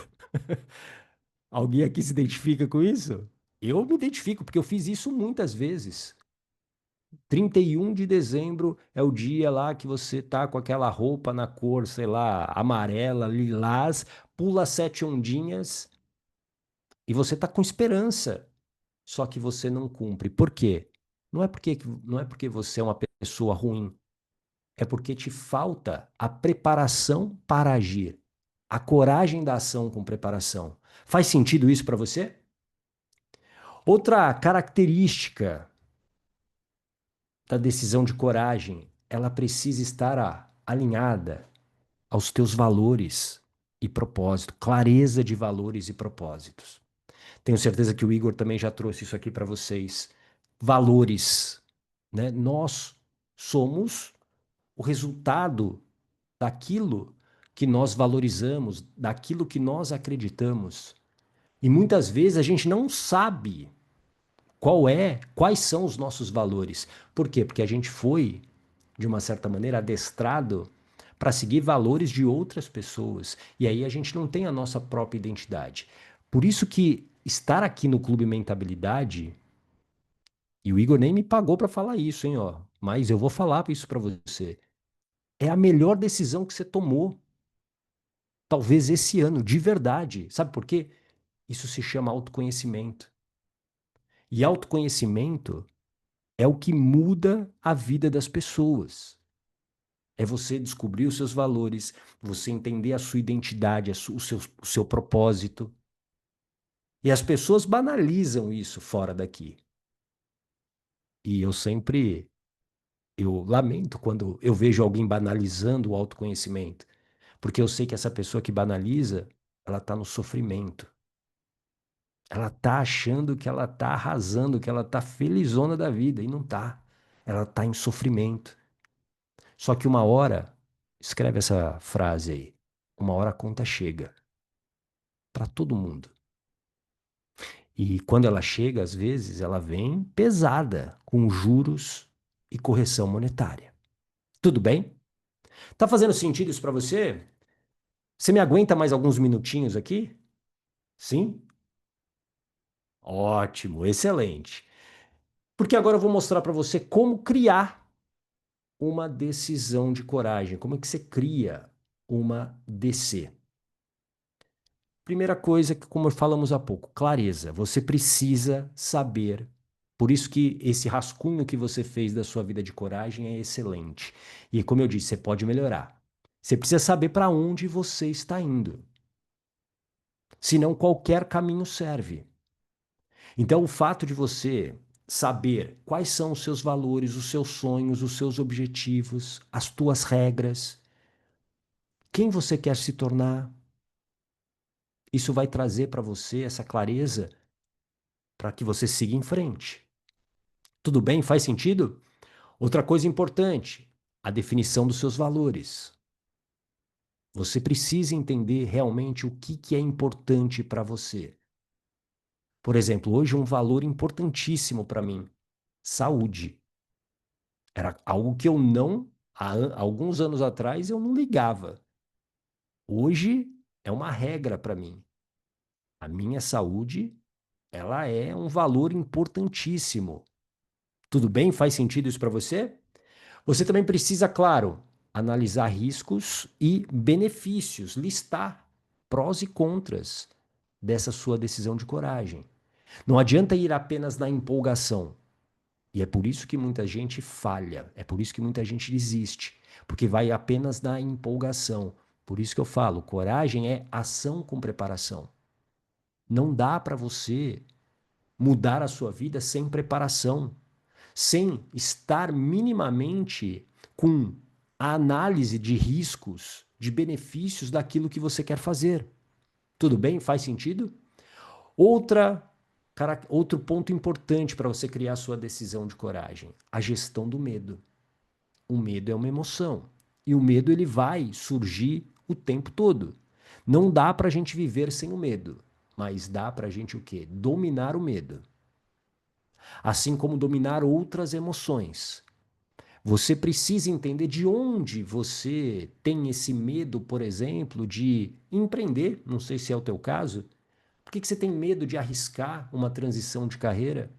Alguém aqui se identifica com isso? Eu me identifico, porque eu fiz isso muitas vezes. 31 de dezembro é o dia lá que você tá com aquela roupa na cor, sei lá, amarela, lilás, pula sete ondinhas e você tá com esperança. Só que você não cumpre. Por quê? Não é porque você é uma pessoa ruim, é porque te falta a preparação para agir, a coragem da ação com preparação. Faz sentido isso para você? Outra característica da decisão de coragem, ela precisa estar alinhada aos teus valores e propósito, clareza de valores e propósitos. Tenho certeza que o Igor também já trouxe isso aqui para vocês. Valores, né? Nós somos o resultado daquilo que nós valorizamos, daquilo que nós acreditamos. E muitas vezes a gente não sabe quais são os nossos valores. Por quê? Porque a gente foi, de uma certa maneira, adestrado para seguir valores de outras pessoas. E aí a gente não tem a nossa própria identidade. Por isso que estar aqui no Clube Mentabilidade, e o Igor nem me pagou para falar isso, hein, ó, mas eu vou falar isso para você. É a melhor decisão que você tomou, talvez esse ano, de verdade. Sabe por quê? Isso se chama autoconhecimento. E autoconhecimento é o que muda a vida das pessoas. É você descobrir os seus valores, você entender a sua identidade, o seu propósito. E as pessoas banalizam isso fora daqui. E eu lamento quando eu vejo alguém banalizando o autoconhecimento, porque eu sei que essa pessoa que banaliza, ela está no sofrimento. Ela está achando que ela está arrasando, que ela está felizona da vida, e não está. Ela está em sofrimento. Só que uma hora, escreve essa frase aí, uma hora a conta chega para todo mundo. E quando ela chega, às vezes, ela vem pesada, com juros e correção monetária. Tudo bem? Tá fazendo sentido isso para você? Você me aguenta mais alguns minutinhos aqui? Sim? Ótimo, excelente. Porque agora eu vou mostrar para você como criar uma decisão de coragem. Como é que você cria uma DC? Primeira coisa, que como falamos há pouco, clareza. Você precisa saber. Por isso que esse rascunho que você fez da sua vida de coragem é excelente. E como eu disse, você pode melhorar. Você precisa saber para onde você está indo. Senão qualquer caminho serve. Então, o fato de você saber quais são os seus valores, os seus sonhos, os seus objetivos, as tuas regras, quem você quer se tornar, isso vai trazer para você essa clareza para que você siga em frente. Tudo bem? Faz sentido? Outra coisa importante, a definição dos seus valores. Você precisa entender realmente o que é importante para você. Por exemplo, hoje um valor importantíssimo para mim, saúde. Era algo que eu não, há alguns anos atrás, eu não ligava. Hoje é uma regra para mim. A minha saúde, ela é um valor importantíssimo. Tudo bem? Faz sentido isso para você? Você também precisa, claro, analisar riscos e benefícios, listar prós e contras dessa sua decisão de coragem. Não adianta ir apenas na empolgação. E é por isso que muita gente falha, é por isso que muita gente desiste, porque vai apenas na empolgação. Por isso que eu falo, coragem é ação com preparação. Não dá para você mudar a sua vida sem preparação, sem estar minimamente com a análise de riscos, de benefícios daquilo que você quer fazer. Tudo bem? Faz sentido? Outro ponto importante para você criar a sua decisão de coragem, a gestão do medo. O medo é uma emoção e o medo ele vai surgir o tempo todo. Não dá para a gente viver sem o medo. mas dá pra gente o quê? Dominar o medo. Assim como dominar outras emoções. Você precisa entender de onde você tem esse medo, por exemplo, de empreender. Não sei se é o teu caso. Por que você tem medo de arriscar uma transição de carreira?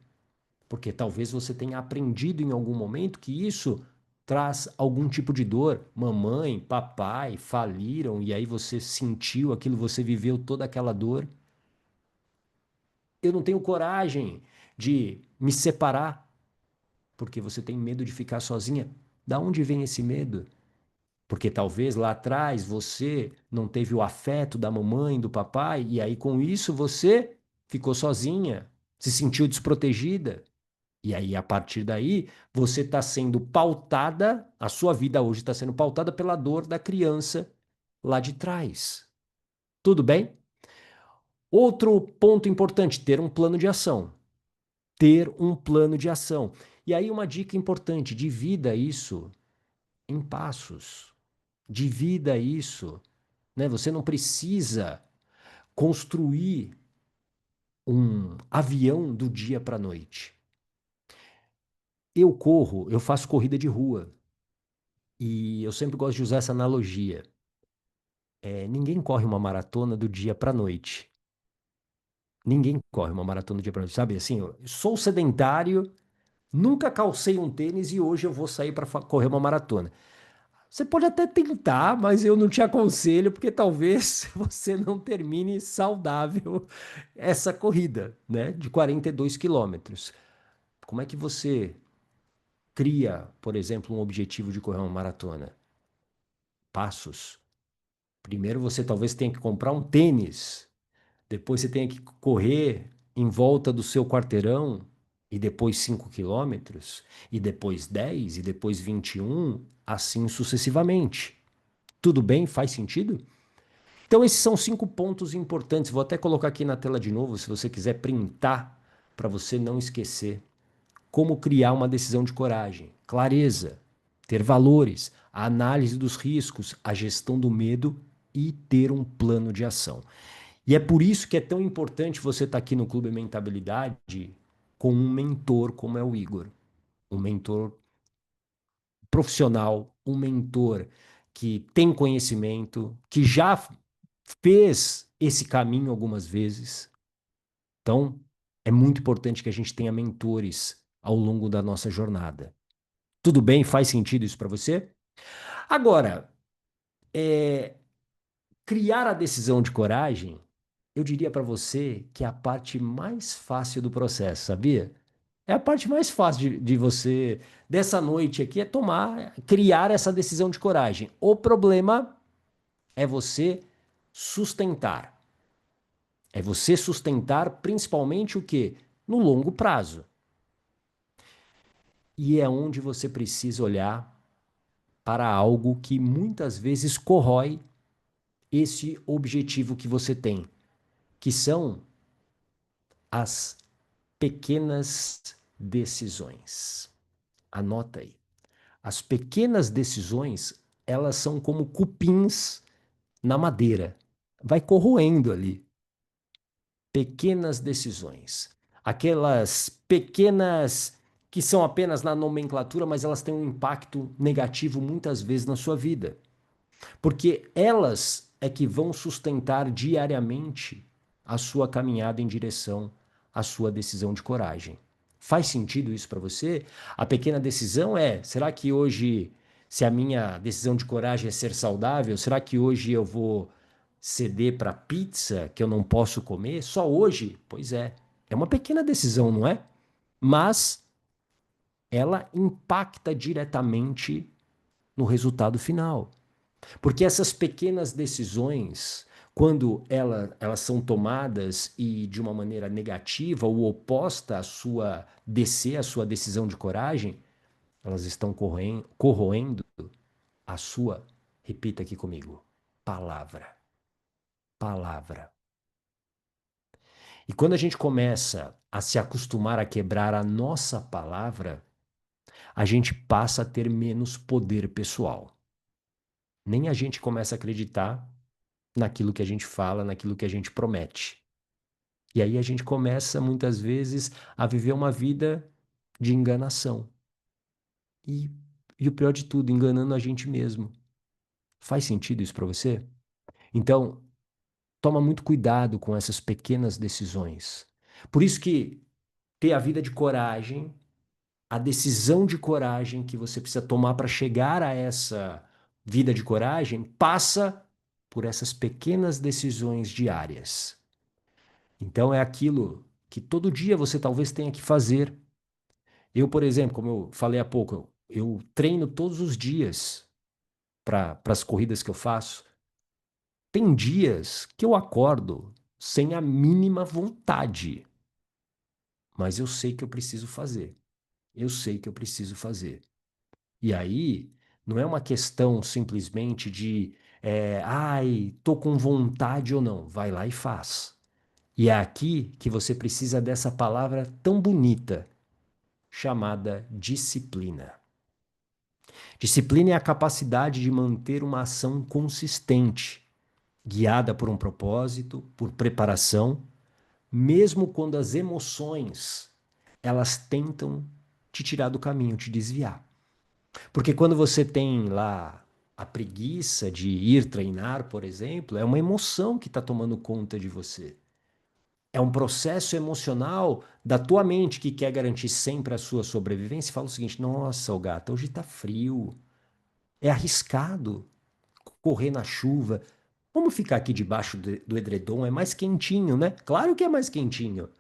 Porque talvez você tenha aprendido em algum momento que isso traz algum tipo de dor. Mamãe, papai faliram e aí você sentiu aquilo, você viveu toda aquela dor. Eu não tenho coragem de me separar porque você tem medo de ficar sozinha. Da onde vem esse medo? Porque talvez lá atrás você não teve o afeto da mamãe, do papai, e aí com isso você ficou sozinha, se sentiu desprotegida. E aí, a partir daí, você está sendo pautada, a sua vida hoje está sendo pautada pela dor da criança lá de trás. Tudo bem? Outro ponto importante: ter um plano de ação. Ter um plano de ação. E aí, uma dica importante: divida isso em passos. Divida isso, né? Você não precisa construir um avião do dia para a noite. Eu faço corrida de rua e eu sempre gosto de usar essa analogia. Ninguém corre uma maratona do dia para a noite. Ninguém corre uma maratona do dia para a noite, sabe? Assim, eu sou sedentário, nunca calcei um tênis e hoje eu vou sair para correr uma maratona. Você pode até tentar, mas eu não te aconselho, porque talvez você não termine saudável essa corrida, né? De 42 quilômetros. Como é que você cria, por exemplo, um objetivo de correr uma maratona? Passos. Primeiro você talvez tenha que comprar um tênis, depois você tenha que correr em volta do seu quarteirão, e depois 5 quilômetros, e depois 10, e depois 21, assim sucessivamente. Tudo bem? Faz sentido? Então, esses são 5 pontos importantes. Vou até colocar aqui na tela de novo, se você quiser printar, para você não esquecer. Como criar uma decisão de coragem? Clareza, ter valores, a análise dos riscos, a gestão do medo e ter um plano de ação. E é por isso que é tão importante você estar aqui no Clube Mentabilidade com um mentor como é o Igor. Um mentor profissional, um mentor que tem conhecimento, que já fez esse caminho algumas vezes. Então, é muito importante que a gente tenha mentores ao longo da nossa jornada. Tudo bem? Faz sentido isso para você? Agora, criar a decisão de coragem, eu diria para você que é a parte mais fácil do processo, sabia? É a parte mais fácil de você, dessa noite aqui, é criar essa decisão de coragem. O problema é você sustentar. É você sustentar principalmente o quê? No longo prazo. E é onde você precisa olhar para algo que muitas vezes corrói esse objetivo que você tem, que são as pequenas decisões. Anota aí. As pequenas decisões, elas são como cupins na madeira. Vai corroendo ali. Pequenas decisões. Aquelas pequenas que são apenas na nomenclatura, mas elas têm um impacto negativo muitas vezes na sua vida. Porque elas é que vão sustentar diariamente a sua caminhada em direção à sua decisão de coragem. Faz sentido isso para você? A pequena decisão é: será que hoje, se a minha decisão de coragem é ser saudável, será que hoje eu vou ceder para pizza que eu não posso comer? Só hoje? Pois é. É uma pequena decisão, não é? Mas ela impacta diretamente no resultado final. Porque essas pequenas decisões, quando elas são tomadas e de uma maneira negativa ou oposta à sua DC, à sua decisão de coragem, elas estão corroendo a sua, repita aqui comigo, palavra. Palavra. E quando a gente começa a se acostumar a quebrar a nossa palavra, a gente passa a ter menos poder pessoal. Nem a gente começa a acreditar naquilo que a gente fala, naquilo que a gente promete. E aí a gente começa muitas vezes a viver uma vida de enganação. E, e o pior de tudo, enganando a gente mesmo. Faz sentido isso para você? Então, toma muito cuidado com essas pequenas decisões. Por isso que ter a vida de coragem, a decisão de coragem que você precisa tomar para chegar a essa vida de coragem, passa por essas pequenas decisões diárias. Então, é aquilo que todo dia você talvez tenha que fazer. Eu, por exemplo, como eu falei há pouco, eu treino todos os dias para as corridas que eu faço. Tem dias que eu acordo sem a mínima vontade, mas eu sei que eu preciso fazer. Eu sei que eu preciso fazer. E aí, não é uma questão simplesmente de, ai, tô com vontade ou não. Vai lá e faz. E é aqui que você precisa dessa palavra tão bonita, chamada disciplina. Disciplina é a capacidade de manter uma ação consistente, guiada por um propósito, por preparação, mesmo quando as emoções elas tentam te tirar do caminho, te desviar. Porque quando você tem lá a preguiça de ir treinar, por exemplo, é uma emoção que está tomando conta de você. É um processo emocional da tua mente que quer garantir sempre a sua sobrevivência e fala o seguinte: nossa, o gato, hoje está frio, é arriscado correr na chuva. Vamos ficar aqui debaixo do edredom, é mais quentinho, né? Claro que é mais quentinho.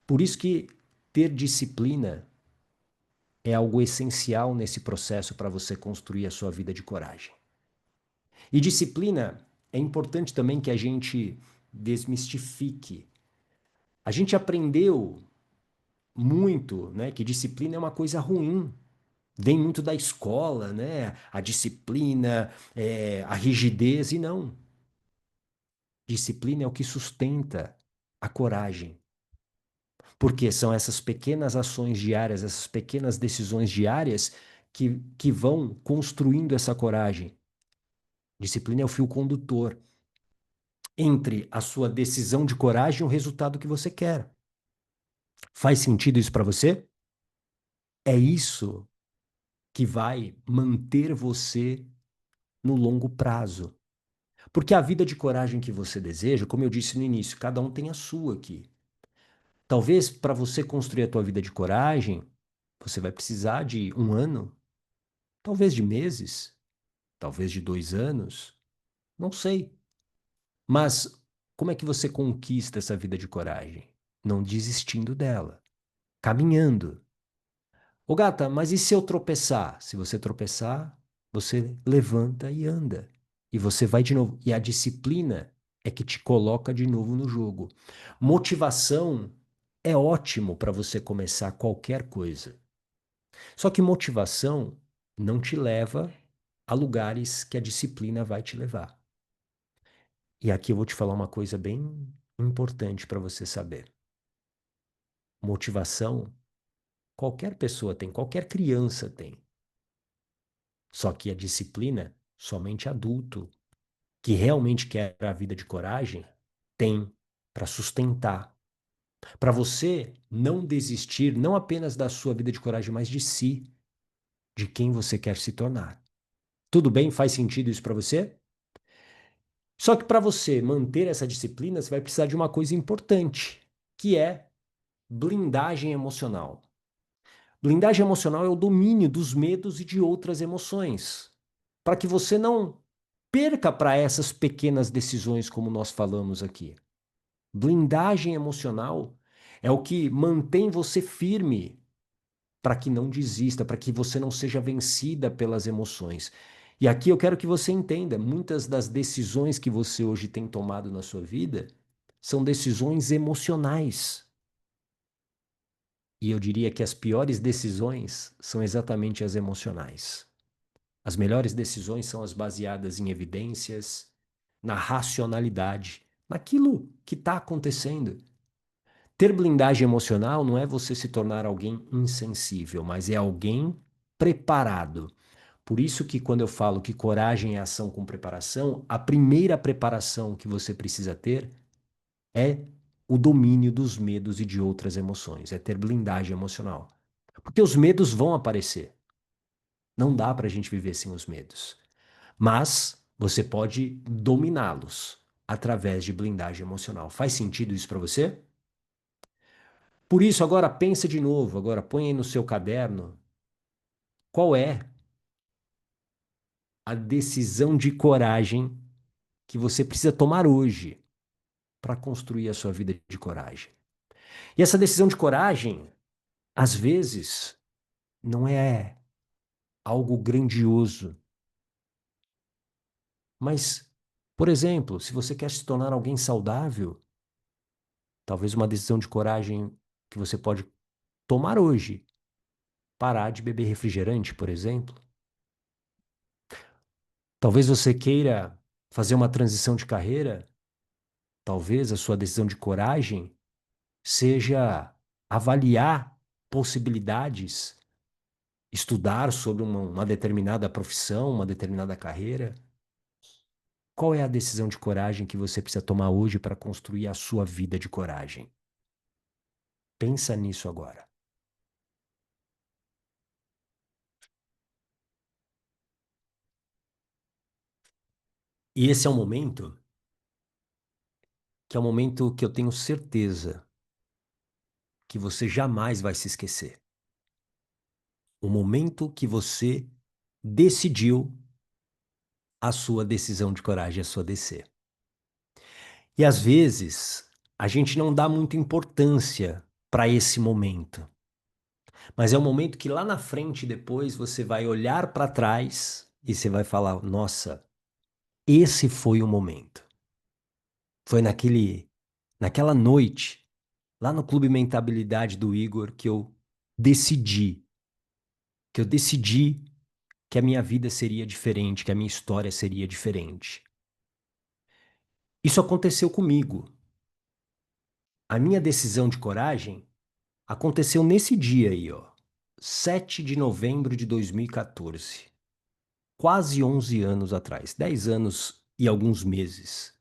Por isso que ter disciplina é algo essencial nesse processo para você construir a sua vida de coragem. E disciplina é importante também que a gente desmistifique. A gente aprendeu muito, né, que disciplina é uma coisa ruim. Vem muito da escola, né? A disciplina, a rigidez, e não. Disciplina é o que sustenta a coragem. Porque são essas pequenas ações diárias, essas pequenas decisões diárias que vão construindo essa coragem. Disciplina é o fio condutor entre a sua decisão de coragem e o resultado que você quer. Faz sentido isso para você? É isso que vai manter você no longo prazo. Porque a vida de coragem que você deseja, como eu disse no início, cada um tem a sua aqui. Talvez para você construir a tua vida de coragem, você vai precisar de um ano, talvez de meses, talvez de 2 anos, não sei. Mas como é que você conquista essa vida de coragem? Não desistindo dela, caminhando. Ô gata, mas e se eu tropeçar? Se você tropeçar, você levanta e anda. E você vai de novo. E a disciplina é que te coloca de novo no jogo. Motivação é ótimo para você começar qualquer coisa. Só que motivação não te leva a lugares que a disciplina vai te levar. E aqui eu vou te falar uma coisa bem importante para você saber. Motivação, qualquer pessoa tem, qualquer criança tem. Só que a disciplina, somente adulto que realmente quer a vida de coragem tem para sustentar. Para você não desistir, não apenas da sua vida de coragem, mas de si, de quem você quer se tornar. Tudo bem? Faz sentido isso para você? Só que para você manter essa disciplina, você vai precisar de uma coisa importante, que é blindagem emocional. Blindagem emocional é o domínio dos medos e de outras emoções, para que você não perca para essas pequenas decisões, como nós falamos aqui. Blindagem emocional é o que mantém você firme para que não desista, para que você não seja vencida pelas emoções. E aqui eu quero que você entenda, muitas das decisões que você hoje tem tomado na sua vida são decisões emocionais. E eu diria que as piores decisões são exatamente as emocionais. As melhores decisões são as baseadas em evidências, na racionalidade, naquilo que está acontecendo. Ter blindagem emocional não é você se tornar alguém insensível, mas é alguém preparado. Por isso que quando eu falo que coragem é ação com preparação, a primeira preparação que você precisa ter é o domínio dos medos e de outras emoções, é ter blindagem emocional. Porque os medos vão aparecer. Não dá para a gente viver sem os medos. Mas você pode dominá-los através de blindagem emocional. Faz sentido isso para você? Por isso, agora pensa de novo, agora põe aí no seu caderno qual é a decisão de coragem que você precisa tomar hoje para construir a sua vida de coragem. E essa decisão de coragem, às vezes, não é algo grandioso, mas, por exemplo, se você quer se tornar alguém saudável, talvez uma decisão de coragem que você pode tomar hoje, parar de beber refrigerante, por exemplo. Talvez você queira fazer uma transição de carreira, talvez a sua decisão de coragem seja avaliar possibilidades, estudar sobre uma determinada profissão, uma determinada carreira. Qual é a decisão de coragem que você precisa tomar hoje para construir a sua vida de coragem? Pensa nisso agora. E esse é um momento que é um momento que eu tenho certeza que você jamais vai se esquecer. O momento que você decidiu a sua decisão de coragem, a sua DC. E às vezes a gente não dá muita importância para esse momento, mas é um momento que lá na frente depois você vai olhar para trás e você vai falar: nossa, esse foi o momento. Foi naquela noite, lá no Clube Mentabilidade do Igor, decidi, que eu decidi que a minha vida seria diferente, que a minha história seria diferente. Isso aconteceu comigo. A minha decisão de coragem aconteceu nesse dia aí, ó, 7 de novembro de 2014. Quase 11 anos atrás, 10 anos e alguns meses.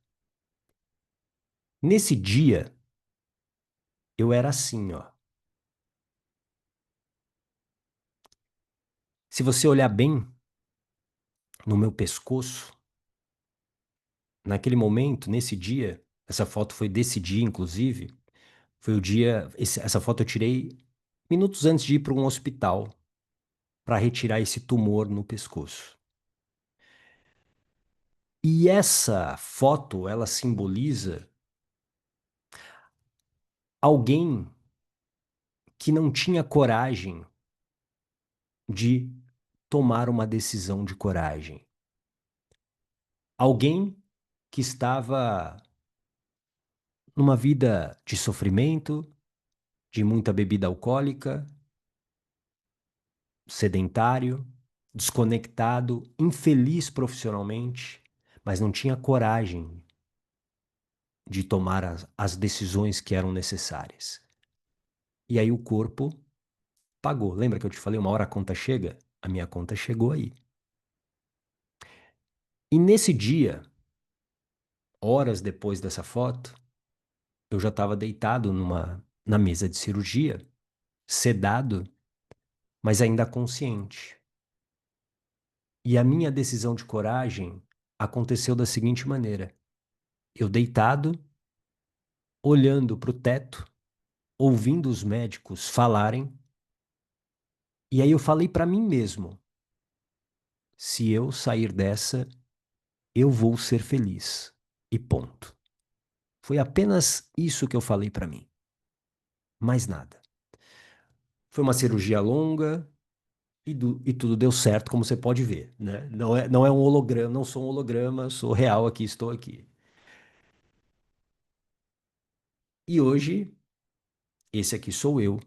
Nesse dia, eu era assim, ó. Se você olhar bem no meu pescoço, naquele momento, nesse dia, essa foto foi desse dia, inclusive, foi o dia, essa foto eu tirei minutos antes de ir para um hospital para retirar esse tumor no pescoço. E essa foto, ela simboliza alguém que não tinha coragem de tomar uma decisão de coragem. Alguém que estava numa vida de sofrimento, de muita bebida alcoólica, sedentário, desconectado, infeliz profissionalmente, mas não tinha coragem de tomar as decisões que eram necessárias. E aí o corpo pagou. Lembra que eu te falei, uma hora a conta chega? A minha conta chegou aí. E nesse dia, horas depois dessa foto, eu já estava deitado na mesa de cirurgia, sedado, mas ainda consciente. E a minha decisão de coragem aconteceu da seguinte maneira: eu deitado, olhando para o teto, ouvindo os médicos falarem, e aí eu falei para mim mesmo: se eu sair dessa, eu vou ser feliz. E ponto. Foi apenas isso que eu falei para mim. Mais nada. Foi uma cirurgia longa e tudo deu certo, como você pode ver, né? Não é um holograma, não sou um holograma, sou real aqui, estou aqui. E hoje, esse aqui sou eu,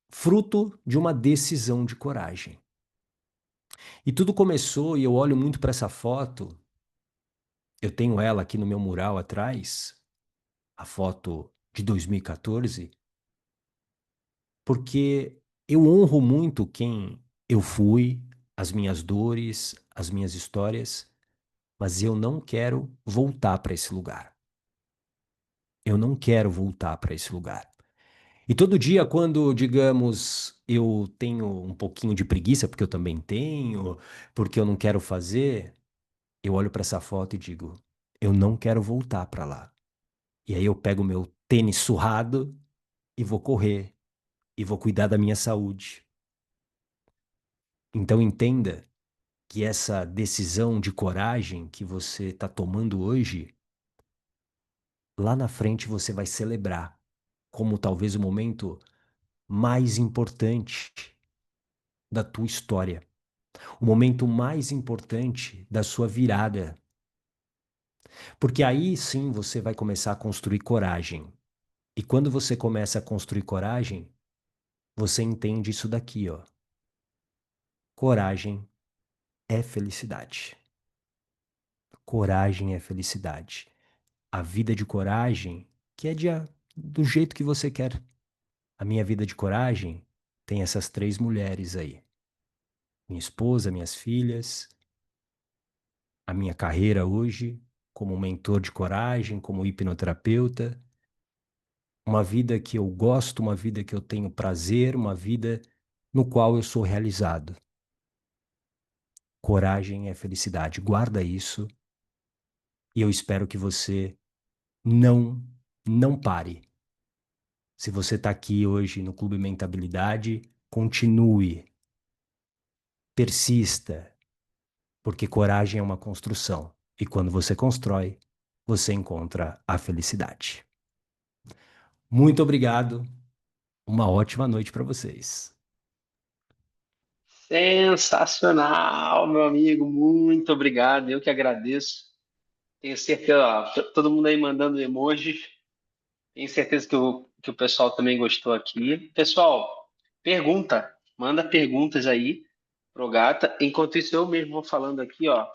fruto de uma decisão de coragem. E tudo começou, e eu olho muito para essa foto, eu tenho ela aqui no meu mural atrás, a foto de 2014, porque eu honro muito quem eu fui, as minhas dores, as minhas histórias, mas eu não quero voltar para esse lugar. Eu não quero voltar para esse lugar. E todo dia, quando, digamos, eu tenho um pouquinho de preguiça, porque eu também tenho, porque eu não quero fazer, eu olho para essa foto e digo, eu não quero voltar para lá. E aí eu pego meu tênis surrado e vou correr, e vou cuidar da minha saúde. Então entenda que essa decisão de coragem que você está tomando hoje, lá na frente você vai celebrar como talvez o momento mais importante da tua história, o momento mais importante da sua virada. Porque aí sim você vai começar a construir coragem. E quando você começa a construir coragem, você entende isso daqui, ó. Coragem é felicidade. Coragem é felicidade. A vida de coragem, que é do jeito que você quer. A minha vida de coragem tem essas três mulheres aí. Minha esposa, minhas filhas, a minha carreira hoje como mentor de coragem, como hipnoterapeuta, uma vida que eu gosto, uma vida que eu tenho prazer, uma vida no qual eu sou realizado. Coragem é felicidade. Guarda isso e eu espero que você não, não pare. Se você está aqui hoje no Clube Mentabilidade, continue, persista, porque coragem é uma construção. E quando você constrói, você encontra a felicidade. Muito obrigado. Uma ótima noite para vocês. Sensacional, meu amigo. Muito obrigado. Eu que agradeço. Tenho certeza, ó, todo mundo aí mandando emojis. Tenho certeza que o pessoal também gostou aqui. Pessoal, pergunta. Manda perguntas aí pro Gata. Enquanto isso, eu mesmo vou falando aqui, ó,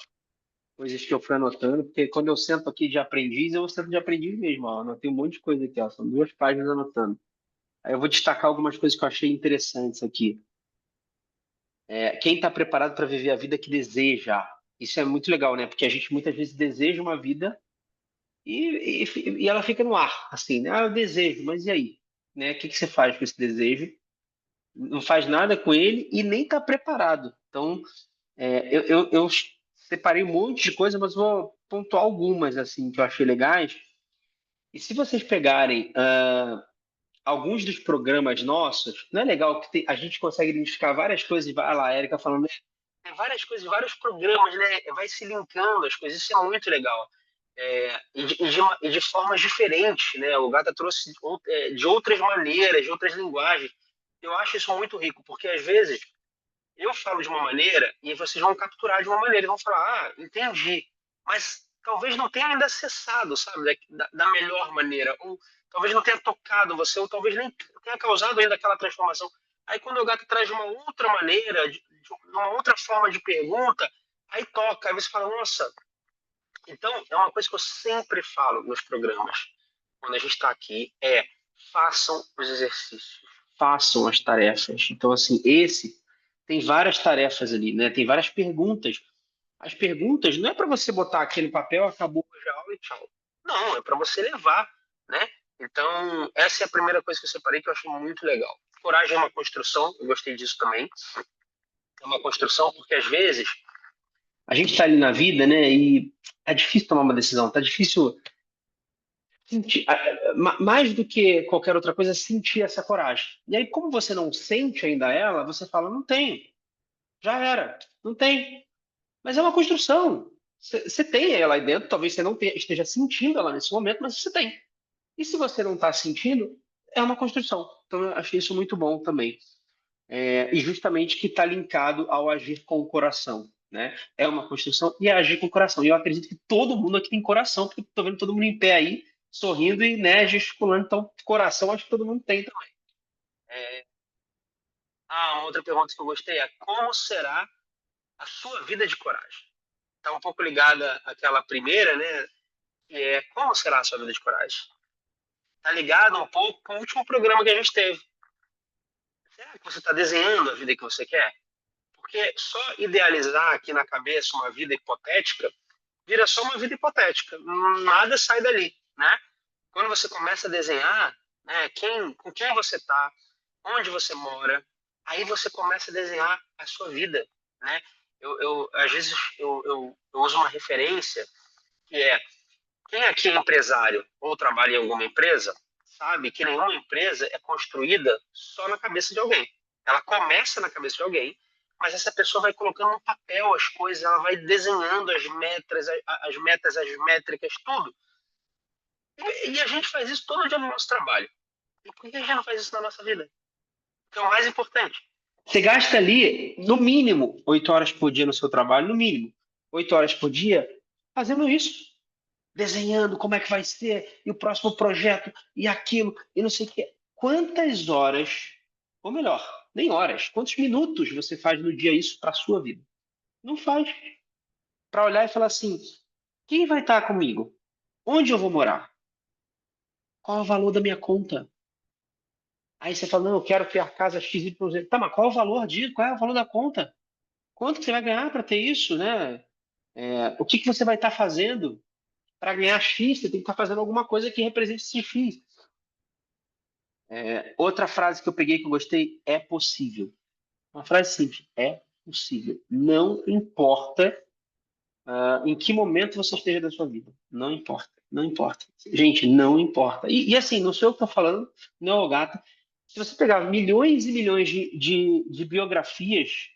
coisas que eu fui anotando, porque quando eu sento aqui de aprendiz, eu sento de aprendiz mesmo, ó. Anotei um monte de coisa aqui, ó. São 2 páginas anotando. Aí eu vou destacar algumas coisas que eu achei interessantes aqui. Quem está preparado para viver a vida que deseja. Isso é muito legal, né? Porque a gente muitas vezes deseja uma vida e ela fica no ar, assim, né? Ah, eu desejo, mas e aí? Né? O que que você faz com esse desejo? Não faz nada com ele e nem está preparado. Então, eu separei um monte de coisa, mas vou pontuar algumas, assim, que eu achei legais. E se vocês pegarem alguns dos programas nossos, não é legal que a gente consegue identificar várias coisas, vai lá, a Erika falando, né? Tem várias coisas, vários programas, né? Vai se linkando as coisas, isso é muito legal. E de formas diferentes, né? O Gata trouxe de outras maneiras, de outras linguagens. Eu acho isso muito rico, porque às vezes eu falo de uma maneira e vocês vão capturar de uma maneira, e vão falar, ah, entendi. Mas talvez não tenha ainda acessado, sabe, da melhor maneira. Ou talvez não tenha tocado você, ou talvez nem tenha causado ainda aquela transformação. Aí quando o Gato traz de uma outra maneira, de uma outra forma de pergunta, aí toca, aí você fala, nossa. Então, é uma coisa que eu sempre falo nos programas, quando a gente está aqui, façam os exercícios, façam as tarefas. Então, assim, esse tem várias tarefas ali, né? Tem várias perguntas. As perguntas não é para você botar aqui no papel, acabou a aula e tchau. Não, é para você levar, né? Então, essa é a primeira coisa que eu separei que eu achei muito legal. Coragem é uma construção, eu gostei disso também. É uma construção porque, às vezes, a gente está ali na vida, né? E é difícil tomar uma decisão, tá difícil mais do que qualquer outra coisa, sentir essa coragem. E aí, como você não sente ainda ela, você fala, não tenho, já era, não tem. Mas é uma construção. Você tem ela aí dentro, talvez você não esteja sentindo ela nesse momento, mas você tem. E se você não está sentindo, é uma construção. Então, eu achei isso muito bom também. E justamente que está linkado ao agir com o coração. Né? É uma construção e é agir com o coração. E eu acredito que todo mundo aqui tem coração, porque estou vendo todo mundo em pé aí, sorrindo e né, gesticulando. Então, coração acho que todo mundo tem também. Uma outra pergunta que eu gostei é como será a sua vida de coragem? Está um pouco ligada àquela primeira, né? Que é como será a sua vida de coragem? Está ligado um pouco com o último programa que a gente teve. Será que você está desenhando a vida que você quer? Porque só idealizar aqui na cabeça uma vida hipotética vira só uma vida hipotética. Nada sai dali, né? Quando você começa a desenhar, né, com quem você está, onde você mora, aí você começa a desenhar a sua vida, né? Às vezes eu uso uma referência que é: quem aqui é empresário ou trabalha em alguma empresa sabe que nenhuma empresa é construída só na cabeça de alguém. Ela começa na cabeça de alguém, mas essa pessoa vai colocando no papel as coisas, ela vai desenhando as métricas, tudo. E a gente faz isso todo dia no nosso trabalho. E por que a gente não faz isso na nossa vida? Que é o mais importante. Você gasta ali, no mínimo, 8 horas por dia no seu trabalho, no mínimo, 8 horas por dia, fazendo isso. Desenhando como é que vai ser, e o próximo projeto, e aquilo, e não sei o quê. Quantas horas, ou melhor, nem horas, quantos minutos você faz no dia isso para a sua vida? Não faz. Para olhar e falar assim: quem vai estar comigo? Onde eu vou morar? Qual é o valor da minha conta? Aí você fala: não, eu quero ter a casa X, Y, Z. Tá, mas qual é o valor disso? Qual é o valor da conta? Quanto que você vai ganhar para ter isso, né? O que que você vai estar fazendo para ganhar X? Você tem que estar fazendo alguma coisa que represente esse X. Outra frase que eu peguei que eu gostei: é possível. Uma frase simples: é possível. Não importa em que momento você esteja da sua vida. Não importa. Não importa. Gente, não importa. E assim, não sou eu que estou falando, não é o Gata. Se você pegar milhões e milhões de biografias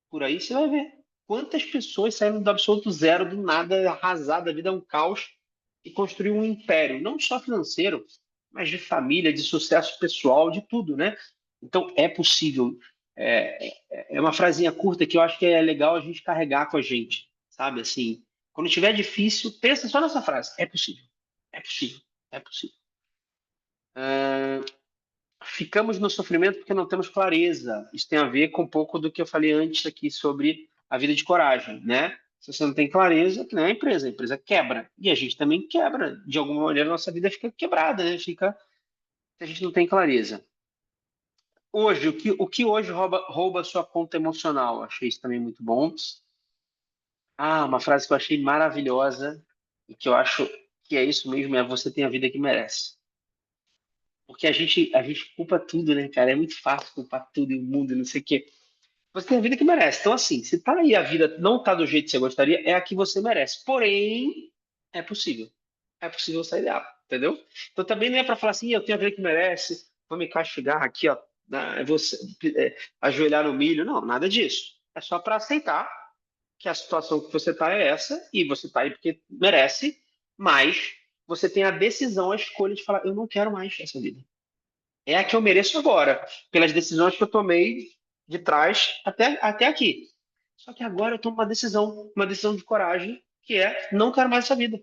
por aí, você vai ver quantas pessoas saíram do absoluto zero, do nada, arrasada, a vida é um caos, e construíram um império, não só financeiro, mas de família, de sucesso pessoal, de tudo, né? Então, é possível. É uma frasinha curta que eu acho que é legal a gente carregar com a gente, sabe? Assim, quando estiver difícil, pensa só nessa frase: é possível, é possível, é possível. Ficamos no sofrimento porque não temos clareza. Isso tem a ver com um pouco do que eu falei antes aqui sobre a vida de coragem, né? Se você não tem clareza, que nem a empresa quebra. E a gente também quebra. De alguma maneira, a nossa vida fica quebrada, né? Fica, se a gente não tem clareza. Hoje, o que hoje rouba a sua conta emocional? Achei isso também muito bom. Ah, uma frase que eu achei maravilhosa e que eu acho que é isso mesmo, é: você tem a vida que merece. Porque a gente culpa tudo, né, cara? É muito fácil culpar tudo e o mundo e não sei o quê. Você tem a vida que merece. Então, assim, se tá aí a vida não tá do jeito que você gostaria, é a que você merece. Porém, é possível. É possível sair dela, entendeu? Então, também não é para falar assim: eu tenho a vida que merece, vou me castigar aqui, ó, vou ajoelhar no milho. Não, nada disso. É só para aceitar que a situação que você tá é essa, e você tá aí porque merece, mas você tem a decisão, a escolha de falar: eu não quero mais essa vida. É a que eu mereço agora, pelas decisões que eu tomei de trás até aqui. Só que agora eu tomo uma decisão de coragem, que é: não quero mais essa vida.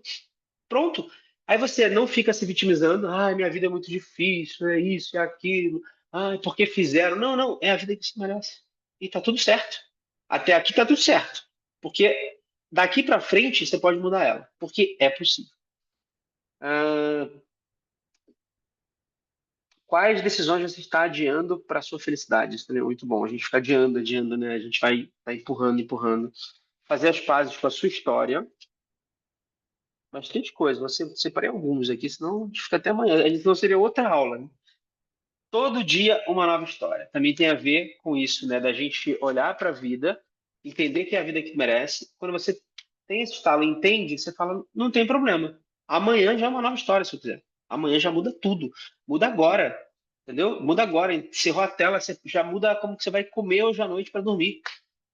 Pronto. Aí você não fica se vitimizando: ai, minha vida é muito difícil, é isso, é aquilo, ai, por que fizeram? Não, não, é a vida que se merece. E tá tudo certo. Até aqui tá tudo certo. Porque daqui para frente você pode mudar ela, porque é possível. Ah, quais decisões você está adiando para a sua felicidade? Isso também é muito bom. A gente fica adiando, adiando, né? A gente vai tá empurrando, empurrando. Fazer as pazes com a sua história. Bastante coisa. Você separei alguns aqui, senão a gente fica até amanhã. A gente não seria outra aula, né? Todo dia uma nova história. Também tem a ver com isso, né? Da gente olhar para a vida, entender que é a vida que merece. Quando você tem esse estalo, entende, você fala: não tem problema. Amanhã já é uma nova história, se eu quiser. Amanhã já muda tudo. Muda agora. Entendeu? Muda agora. Encerrou a tela, você já muda como que você vai comer hoje à noite para dormir.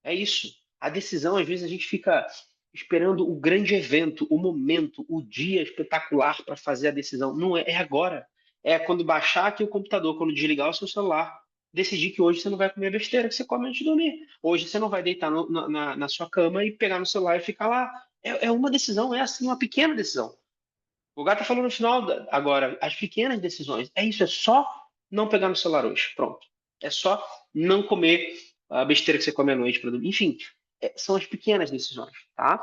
É isso. A decisão, às vezes, a gente fica esperando o grande evento, o momento, o dia espetacular para fazer a decisão. Não é, é agora. É quando baixar aqui o computador, quando desligar o seu celular, decidir que hoje você não vai comer a besteira que você come antes de dormir. Hoje você não vai deitar na sua cama e pegar no celular e ficar lá. É uma decisão, é assim, uma pequena decisão. O gato falou no final agora: as pequenas decisões. É isso, é só não pegar no celular hoje. Pronto. É só não comer a besteira que você come à noite para dormir. Enfim, são as pequenas decisões, tá?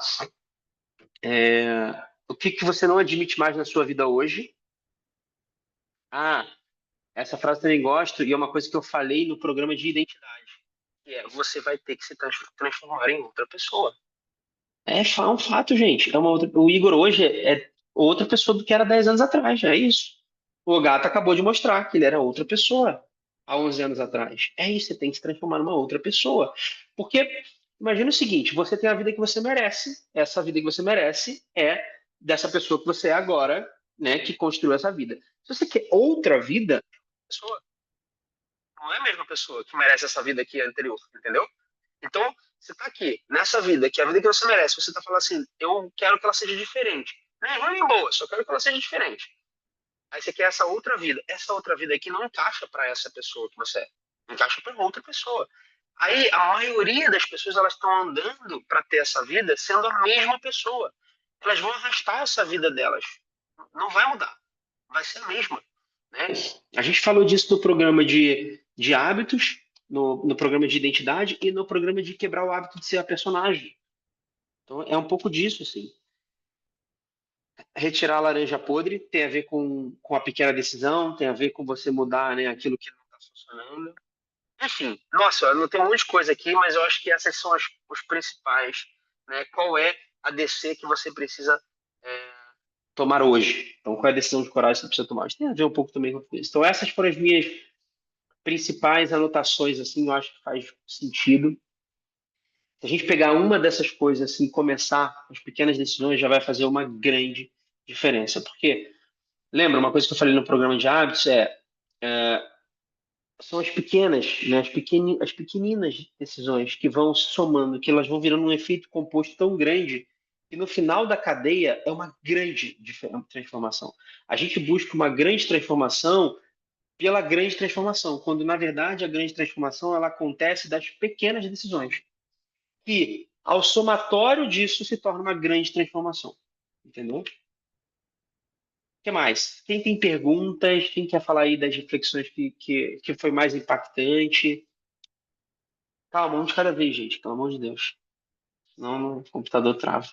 O que que você não admite mais na sua vida hoje? Ah, essa frase também gosto, e é uma coisa que eu falei no programa de identidade. Que é: você vai ter que se transformar em outra pessoa. É um fato, gente. O Igor hoje outra pessoa do que era 10 anos atrás. É isso. O Ogata acabou de mostrar que ele era outra pessoa há 11 anos atrás. É isso, você tem que se transformar numa outra pessoa. Porque imagina o seguinte, você tem a vida que você merece, essa vida que você merece é dessa pessoa que você é agora, né, que construiu essa vida. Se você quer outra vida, pessoa não é a mesma pessoa que merece essa vida aqui anterior, entendeu? Então, você está aqui, nessa vida, que é a vida que você merece, você está falando assim, eu quero que ela seja diferente. Nem ruim nem boa, só quero que ela seja diferente. Aí você quer essa outra vida. Essa outra vida aqui não encaixa para essa pessoa que você é. Encaixa para outra pessoa. Aí a maioria das pessoas elas estão andando para ter essa vida sendo a mesma pessoa. Elas vão arrastar essa vida delas. Não vai mudar. Vai ser a mesma. Né? A gente falou disso no programa de hábitos, no programa de identidade e no programa de quebrar o hábito de ser a personagem. Então é um pouco disso, assim. Retirar a laranja podre tem a ver com a pequena decisão, tem a ver com você mudar, né, aquilo que não está funcionando. Enfim, nossa, eu não tenho um monte de coisa aqui, mas eu acho que essas são os principais. Né? Qual é a DC que você precisa tomar hoje? Então, qual é a decisão de coragem que você precisa tomar? Isso tem a ver um pouco também com isso. Então, essas foram as minhas principais anotações, assim, eu acho que faz sentido. Se a gente pegar uma dessas coisas, assim, começar as pequenas decisões, já vai fazer uma grande diferença. Porque lembra, uma coisa que eu falei no programa de hábitos são as pequenas, né, as pequeninas decisões que vão se somando, que elas vão virando um efeito composto tão grande que no final da cadeia é uma grande transformação. A gente busca uma grande transformação pela grande transformação, quando na verdade a grande transformação ela acontece das pequenas decisões, que ao somatório disso se torna uma grande transformação. Entendeu? Que mais? Quem tem perguntas? Quem quer falar aí das reflexões que foi mais impactante? Calma, um de cada vez, gente, pelo amor de Deus. Senão o computador trava.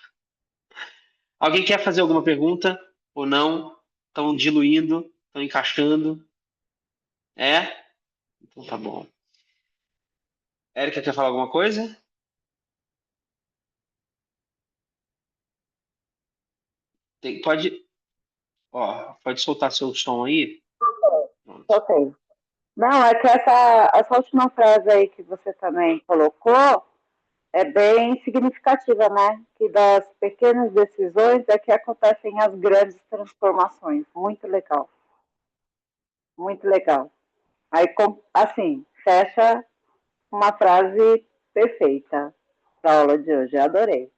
Alguém quer fazer alguma pergunta? Ou não? Estão diluindo? Estão encaixando? É? Então tá bom. Érica quer falar alguma coisa? Pode, ó, pode soltar seu som aí. Pronto. Ok. Não, é que essa última frase aí que você também colocou é bem significativa, né? Que das pequenas decisões é que acontecem as grandes transformações. Muito legal, muito legal. Aí, assim, fecha uma frase perfeita para a aula de hoje. Eu adorei.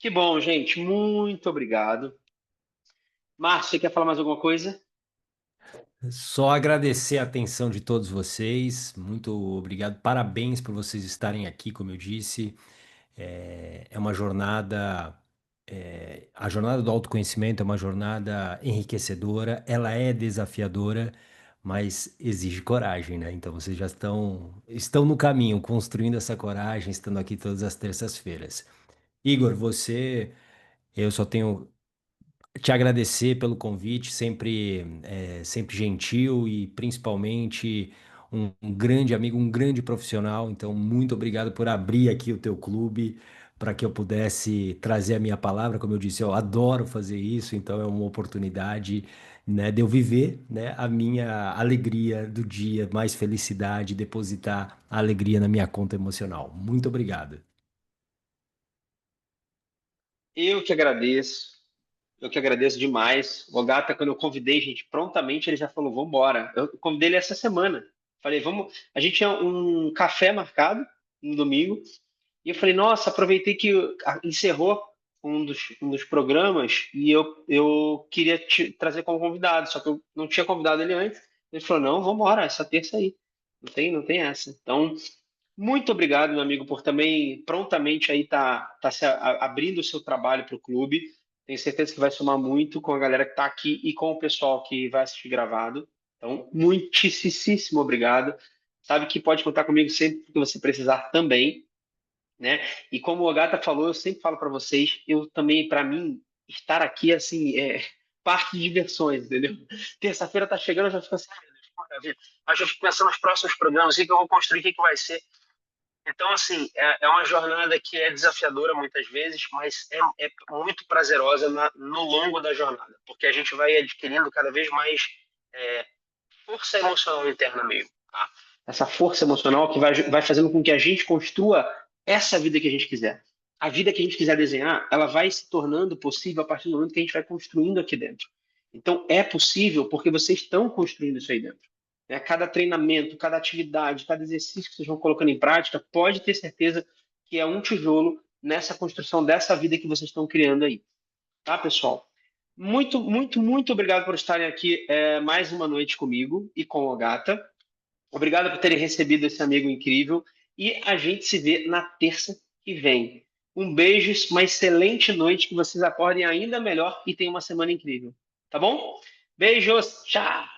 Que bom, gente. Muito obrigado. Márcio, você quer falar mais alguma coisa? Só agradecer a atenção de todos vocês. Muito obrigado. Parabéns por vocês estarem aqui, como eu disse. É uma jornada. A jornada do autoconhecimento é uma jornada enriquecedora, ela é desafiadora, mas exige coragem, né? Então vocês já estão no caminho, construindo essa coragem, estando aqui todas as terças-feiras. Igor, eu só tenho te agradecer pelo convite, sempre gentil e principalmente um grande amigo, um grande profissional. Então, muito obrigado por abrir aqui o teu clube para que eu pudesse trazer a minha palavra. Como eu disse, eu adoro fazer isso, então é uma oportunidade, né, de eu viver, né, a minha alegria do dia, mais felicidade, depositar a alegria na minha conta emocional. Muito obrigado. Eu que agradeço. Eu que agradeço demais. O Gata, quando eu convidei, gente, prontamente ele já falou, vamos embora. Eu convidei ele essa semana. Falei, vamos. A gente tinha um café marcado no domingo. E eu falei, nossa, aproveitei que encerrou um dos programas e eu queria te trazer como convidado, só que eu não tinha convidado ele antes. Ele falou, não, vamos embora, essa terça aí. Não tem essa. Então, muito obrigado, meu amigo, por também prontamente aí tá abrindo o seu trabalho para o clube. Tenho certeza que vai somar muito com a galera que está aqui e com o pessoal que vai assistir gravado. Então, muitíssimo obrigado. Sabe que pode contar comigo sempre que você precisar também, né? E como o Agata falou, eu sempre falo para vocês, eu também, para mim, estar aqui assim é parte de diversões, entendeu? Terça-feira tá chegando, eu já fico assim, ai, meu Deus, maravilha. Aí eu já fico pensando nos próximos programas, o que que eu vou construir, o que que vai ser. Então, assim, é uma jornada que é desafiadora muitas vezes, mas é muito prazerosa no longo da jornada, porque a gente vai adquirindo cada vez mais é, força emocional interna mesmo. Tá? Essa força emocional que vai fazendo com que a gente construa essa vida que a gente quiser. A vida que a gente quiser desenhar, ela vai se tornando possível a partir do momento que a gente vai construindo aqui dentro. Então, é possível porque vocês estão construindo isso aí dentro. Né? Cada treinamento, cada atividade, cada exercício que vocês vão colocando em prática, pode ter certeza que é um tijolo nessa construção dessa vida que vocês estão criando aí. Tá, pessoal? Muito, muito, muito obrigado por estarem aqui mais uma noite comigo e com o Gata. Obrigado por terem recebido esse amigo incrível. E a gente se vê na terça que vem. Um beijo, uma excelente noite, que vocês acordem ainda melhor e tenham uma semana incrível. Tá bom? Beijos, tchau!